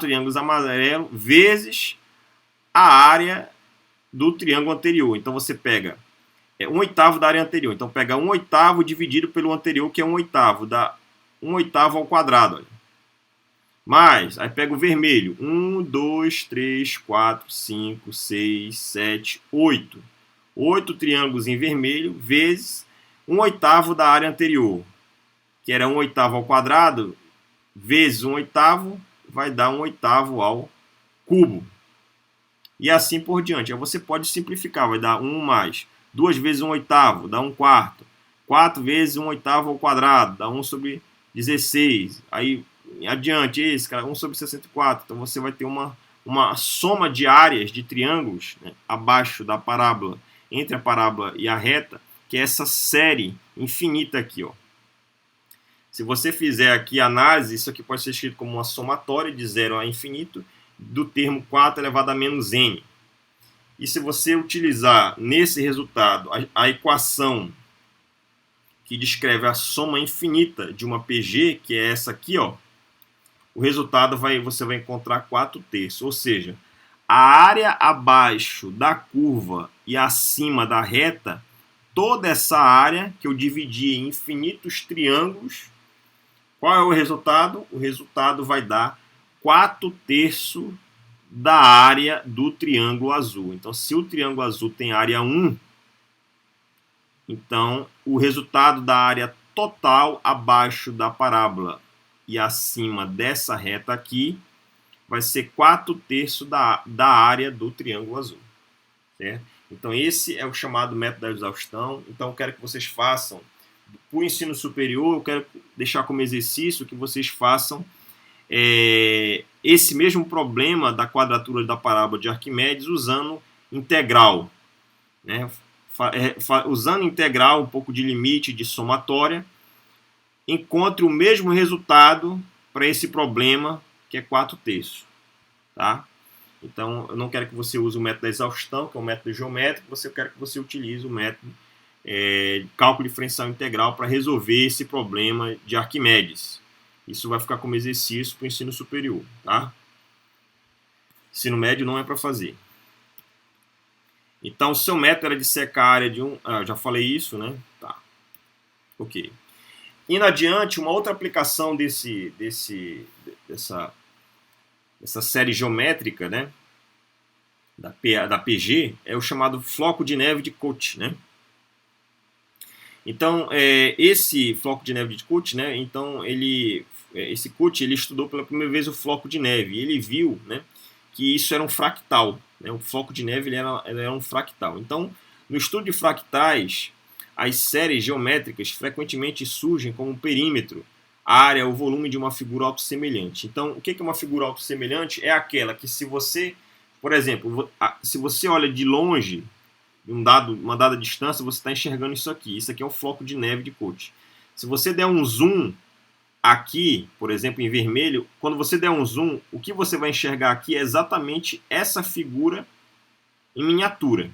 triângulos amarelos vezes a área do triângulo anterior. Então você pega 1/8 da área anterior. Então pega 1/8 dividido pelo anterior, que é 1/8. Dá 1/8 ao quadrado. Olha. Mais, aí pega o vermelho. 1, 2, 3, 4, 5, 6, 7, 8. 8 triângulos em vermelho vezes 1/8 da área anterior, que era 1/8 ao quadrado, vezes 1/8, vai dar 1/8 ao cubo. E assim por diante. Aí você pode simplificar, vai dar 1 mais 2 vezes 1/8, dá 1/4. 4 vezes 1/8 ao quadrado, dá 1/16. Aí, adiante, esse, cara, 1/64. Então, você vai ter uma soma de áreas de triângulos, né, abaixo da parábola, entre a parábola e a reta, que é essa série infinita aqui, ó. Se você fizer aqui a análise, isso aqui pode ser escrito como uma somatória de 0 a infinito do termo 4 elevado a menos n. E se você utilizar nesse resultado a equação que descreve a soma infinita de uma PG, que é essa aqui, ó, o resultado você vai encontrar 4/3. Ou seja, a área abaixo da curva e acima da reta, toda essa área que eu dividi em infinitos triângulos, qual é o resultado? O resultado vai dar 4/3 da área do triângulo azul. Então, se o triângulo azul tem área 1, então o resultado da área total abaixo da parábola e acima dessa reta aqui vai ser 4/3 da área do triângulo azul. Certo? Então, esse é o chamado método da exaustão. Então, eu quero que vocês façam, para o ensino superior, eu quero deixar como exercício que vocês façam esse mesmo problema da quadratura da parábola de Arquimedes usando integral, né? Usando integral, um pouco de limite, de somatória, encontre o mesmo resultado para esse problema, que é 4/3. Tá? Então, eu não quero que você use o método da exaustão, que é o método geométrico, eu quero que você utilize o método cálculo diferencial integral para resolver esse problema de Arquimedes. Isso vai ficar como exercício para o ensino superior, tá? Ensino médio não é para fazer. Então, o seu método era de secar a área de já falei isso, né? Tá. Ok. Indo adiante, uma outra aplicação dessa série geométrica, né? Da PG, é o chamado floco de neve de Koch, né? Então, esse floco de neve de Koch, né? Então, esse Koch, ele estudou pela primeira vez o floco de neve. E ele viu, né, que isso era um fractal. Né? O floco de neve ele era um fractal. Então, no estudo de fractais, as séries geométricas frequentemente surgem como perímetro, área ou volume de uma figura autossemelhante. Então, o que é uma figura autossemelhante? É aquela que, se você, por exemplo, se você olha de longe, uma dada distância, você está enxergando isso aqui. Isso aqui é o floco de neve de Koch. Se você der um zoom aqui, por exemplo, em vermelho, quando você der um zoom, o que você vai enxergar aqui é exatamente essa figura em miniatura.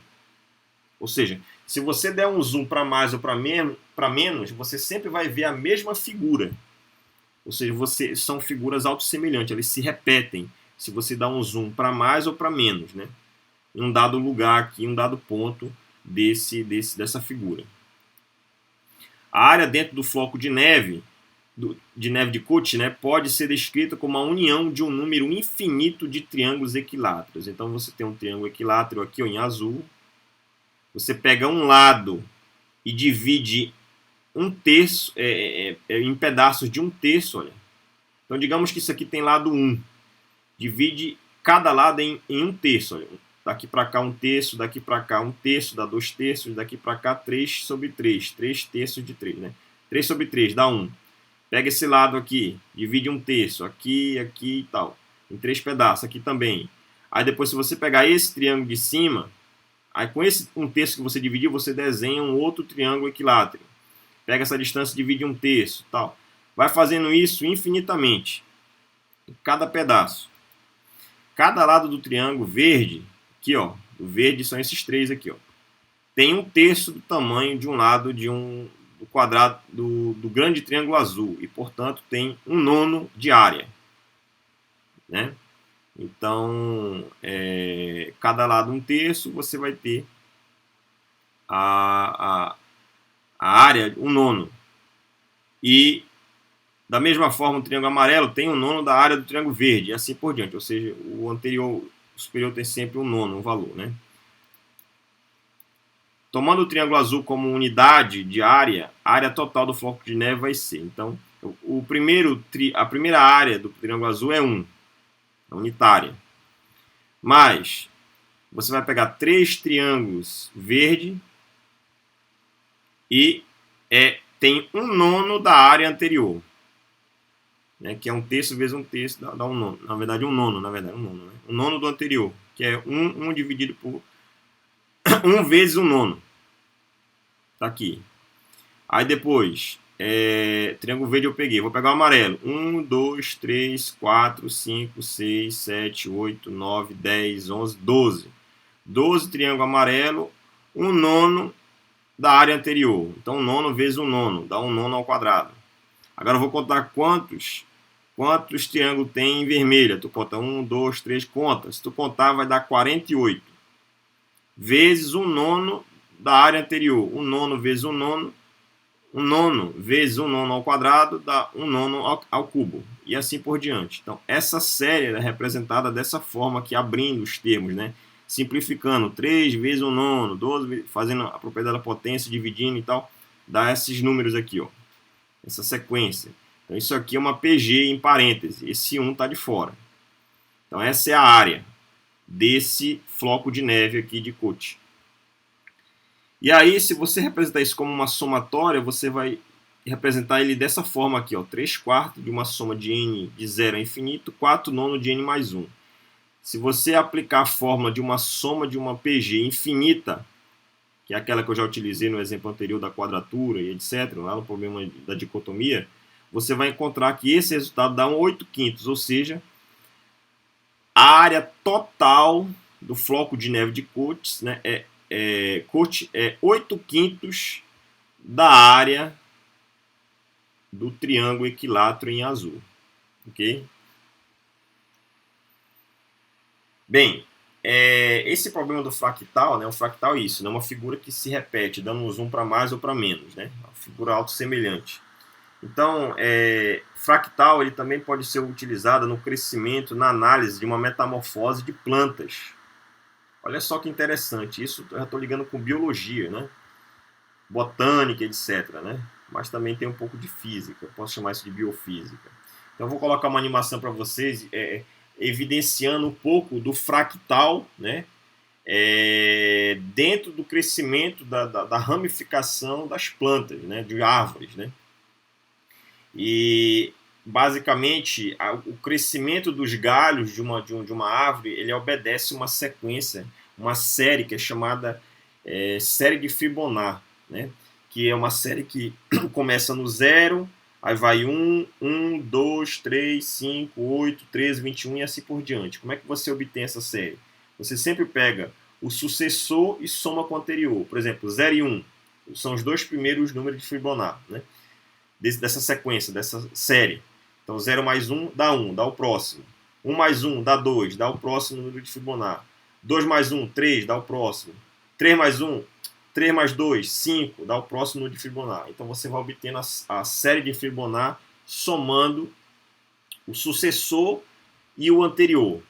Ou seja, se você der um zoom para mais ou para menos, você sempre vai ver a mesma figura. Ou seja, são figuras autossemelhantes, elas se repetem se você dá um zoom para mais ou para menos, né? Em um dado lugar aqui, um dado ponto dessa figura. A área dentro do floco de neve de neve de Cotes, né, pode ser descrita como a união de um número infinito de triângulos equiláteros. Então você tem um triângulo equilátero aqui, ó, em azul. Você pega um lado e divide um terço em pedaços de um terço. Olha. Então digamos que isso aqui tem lado 1. Divide cada lado em um terço. Olha. Daqui para cá um terço, daqui para cá um terço, dá 2 terços, daqui para cá 3 sobre 3. 3 terços de 3, né? 3 sobre 3 dá 1. Pega esse lado aqui, divide um terço, aqui, aqui e tal, em 3 pedaços, aqui também. Aí depois, se você pegar esse triângulo de cima, aí com esse um terço que você dividiu, você desenha um outro triângulo equilátero. Pega essa distância, divide um terço, tal. Vai fazendo isso infinitamente, em cada pedaço. Cada lado do triângulo verde, aqui ó, o verde são esses 3 aqui, ó, tem um terço do tamanho de um lado do quadrado do grande triângulo azul e, portanto, tem 1/9 de área, né? Então, cada lado um terço, você vai ter a área 1/9. E, da mesma forma, o triângulo amarelo tem 1/9 da área do triângulo verde, e assim por diante. Ou seja, o anterior, o superior tem sempre 1/9, um valor, né? Tomando o triângulo azul como unidade de área, a área total do floco de neve vai ser. Então, a primeira área do triângulo azul é 1, unitária. Mas você vai pegar 3 triângulos verde e tem 1/9 da área anterior, né, que é um terço vezes um terço, dá 1/9. Na verdade, 1/9, né? 1/9 do anterior, que é 1 dividido por 1 vezes 1/9. Tá aqui. Aí depois, triângulo verde eu peguei. Vou pegar o amarelo. 1, 2, 3, 4, 5, 6, 7, 8, 9, 10, 11, 12. 12 triângulo amarelo, 1/9 da área anterior. Então, 1/9 vezes 1/9, dá 1/9 ao quadrado. Agora eu vou contar quantos triângulos tem em vermelha. Tu conta 1, 2, 3, conta. Se tu contar, vai dar 48. Vezes 1/9 da área anterior. 1/9 vezes 1/9. 1/9 vezes 1/9 ao quadrado dá 1/9 ao cubo. E assim por diante. Então, essa série é representada dessa forma aqui, abrindo os termos, né? Simplificando. 3 vezes 1/9, 12, fazendo a propriedade da potência, dividindo e tal. Dá esses números aqui, ó. Essa sequência. Então, isso aqui é uma PG em parêntese. Esse 1 está de fora. Então, essa é a área desse floco de neve aqui de Cotes. E aí, se você representar isso como uma somatória, você vai representar ele dessa forma aqui, ó, 3/4 de uma soma de n de 0 a infinito, 4/9 de n mais 1. Se você aplicar a fórmula de uma soma de uma PG infinita, que é aquela que eu já utilizei no exemplo anterior da quadratura e etc., lá no problema da dicotomia, você vai encontrar que esse resultado dá um 8/5, ou seja, a área total do floco de neve de Cotes, né, Cotes é 8/5 da área do triângulo equilátero em azul. Ok? Bem, esse problema do fractal, né, o fractal é isso, né, uma figura que se repete, dando um zoom para mais ou para menos, né, uma figura autossemelhante. Então, fractal ele também pode ser utilizado no crescimento, na análise de uma metamorfose de plantas. Olha só que interessante, isso eu já estou ligando com biologia, né? Botânica, etc., né? Mas também tem um pouco de física, posso chamar isso de biofísica. Então eu vou colocar uma animação para vocês, evidenciando um pouco do fractal, né? Dentro do crescimento da ramificação das plantas, né? De árvores, né? E basicamente o crescimento dos galhos de uma árvore ele obedece uma sequência, uma série que é chamada série de Fibonacci, né? Que é uma série que começa no 0, aí vai 1, 2, 3, 5, 8, 13, 21 e assim por diante. Como é que você obtém essa série? Você sempre pega o sucessor e soma com o anterior. Por exemplo, 0 e 1 são os dois primeiros números de Fibonacci, né? Dessa sequência, dessa série. Então 0 mais 1 dá 1, dá o próximo. 1 mais 1 dá 2, dá o próximo número de Fibonacci. 2 mais 1, 3, dá o próximo. 3 mais 1, 3 mais 2, 5, dá o próximo número de Fibonacci. Então você vai obtendo a série de Fibonacci somando o sucessor e o anterior.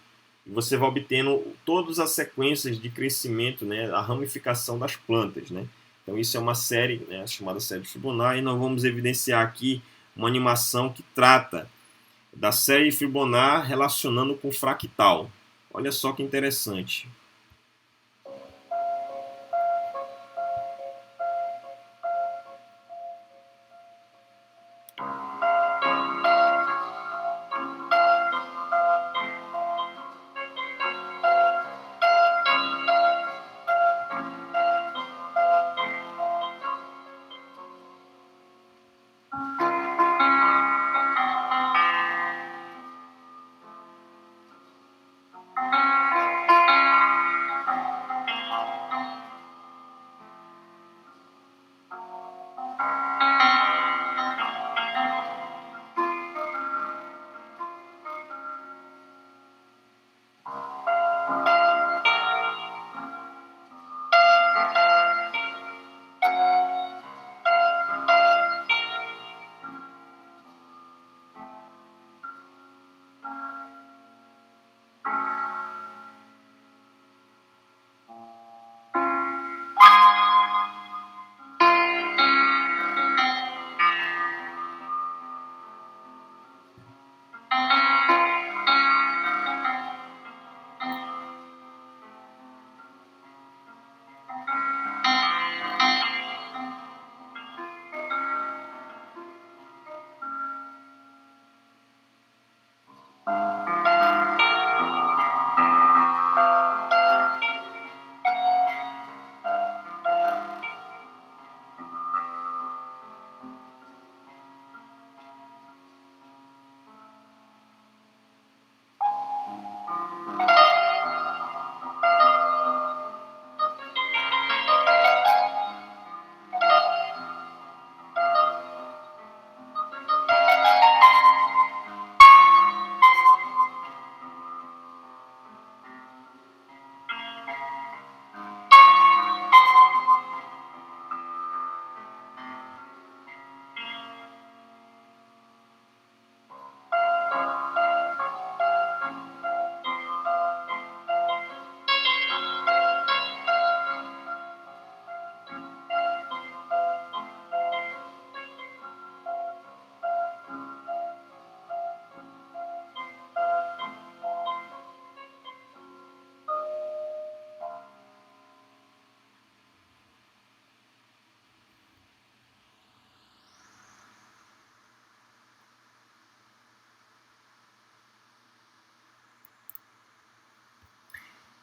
E você vai obtendo todas as sequências de crescimento, né, a ramificação das plantas, né? Então isso é uma série, né, chamada série de Fibonacci, e nós vamos evidenciar aqui uma animação que trata da série de Fibonacci relacionando com fractal. Olha só que interessante.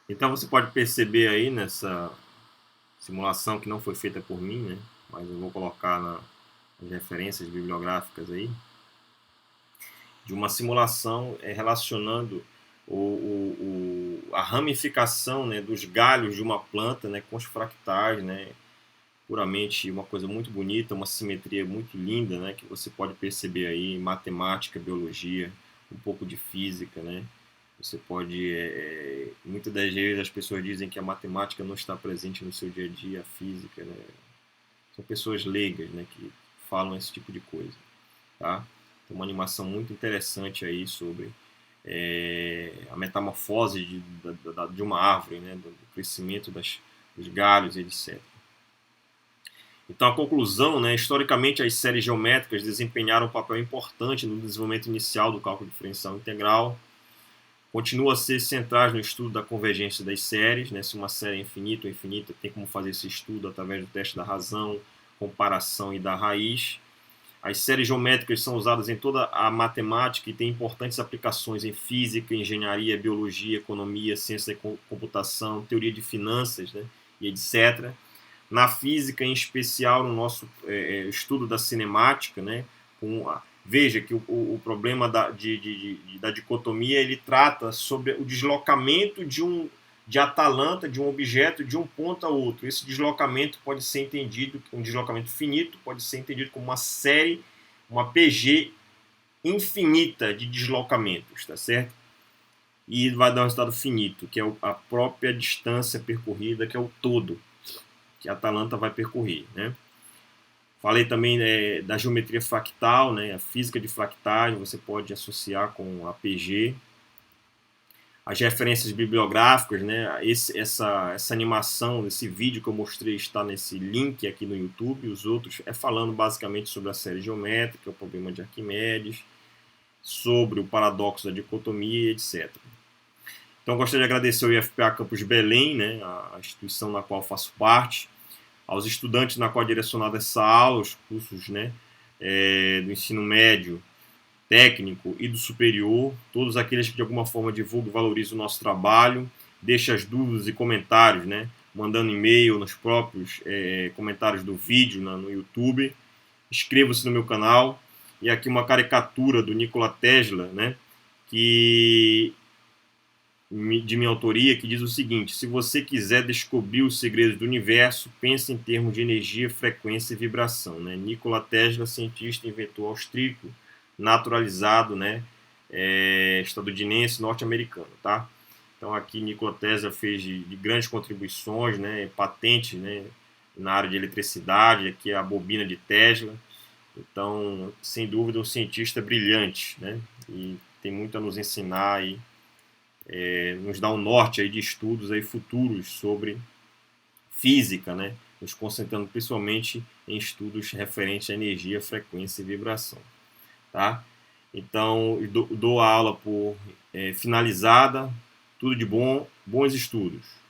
Então você pode perceber aí nessa simulação que não foi feita por mim, né? Mas eu vou colocar nas referências bibliográficas aí, de uma simulação relacionando a ramificação, né, dos galhos de uma planta, né, com os fractais, né, puramente uma coisa muito bonita, uma simetria muito linda, né, que você pode perceber aí em matemática, biologia, um pouco de física, né. Você pode, muitas das vezes as pessoas dizem que a matemática não está presente no seu dia a dia, a física, né. São pessoas leigas, né, que falam esse tipo de coisa, tá? Tem uma animação muito interessante aí sobre a metamorfose de uma árvore, né, do crescimento dos galhos, etc. Então, a conclusão, né, historicamente, as séries geométricas desempenharam um papel importante no desenvolvimento inicial do cálculo diferencial integral. Continua a ser centrais no estudo da convergência das séries, né? Se uma série é infinita ou infinita, tem como fazer esse estudo através do teste da razão, comparação e da raiz. As séries geométricas são usadas em toda a matemática e têm importantes aplicações em física, engenharia, biologia, economia, ciência da computação, teoria de finanças, né, e etc. Na física, em especial, no nosso estudo da cinemática, né, veja que o problema da dicotomia ele trata sobre o deslocamento de Atalanta, de um objeto, de um ponto a outro. Esse deslocamento pode ser entendido, um deslocamento finito, pode ser entendido como uma série, uma PG infinita de deslocamentos, tá certo? E vai dar um resultado finito, que é a própria distância percorrida, que é o todo que a Atalanta vai percorrer, né? Falei também da geometria fractal, né? A física de fractais, você pode associar com a PG. As referências bibliográficas, né? Essa animação, esse vídeo que eu mostrei está nesse link aqui no YouTube. Os outros falando basicamente sobre a série geométrica, o problema de Arquimedes, sobre o paradoxo da dicotomia, etc. Então, gostaria de agradecer ao IFPA Campus Belém, né? A instituição na qual faço parte, aos estudantes na qual é direcionada essa aula, os cursos, né? Do ensino médio, técnico e do superior, todos aqueles que de alguma forma divulgam e valorizam o nosso trabalho, deixe as dúvidas e comentários, né? Mandando e-mail nos próprios comentários do vídeo no YouTube. Inscreva-se no meu canal. E aqui uma caricatura do Nikola Tesla, né? De minha autoria, que diz o seguinte: se você quiser descobrir os segredos do universo, pense em termos de energia, frequência e vibração, né? Nikola Tesla, cientista, inventor austríaco, naturalizado, né? Estadunidense, norte-americano, tá? Então aqui Nikola Tesla fez de grandes contribuições, né? Patentes, né? Na área de eletricidade, aqui é a bobina de Tesla. Então, sem dúvida, um cientista brilhante, né? E tem muito a nos ensinar aí, nos dá um norte aí de estudos aí futuros sobre física, né? Nos concentrando principalmente em estudos referentes à energia, frequência e vibração, tá? Então, dou a aula por finalizada. Tudo de bom, bons estudos.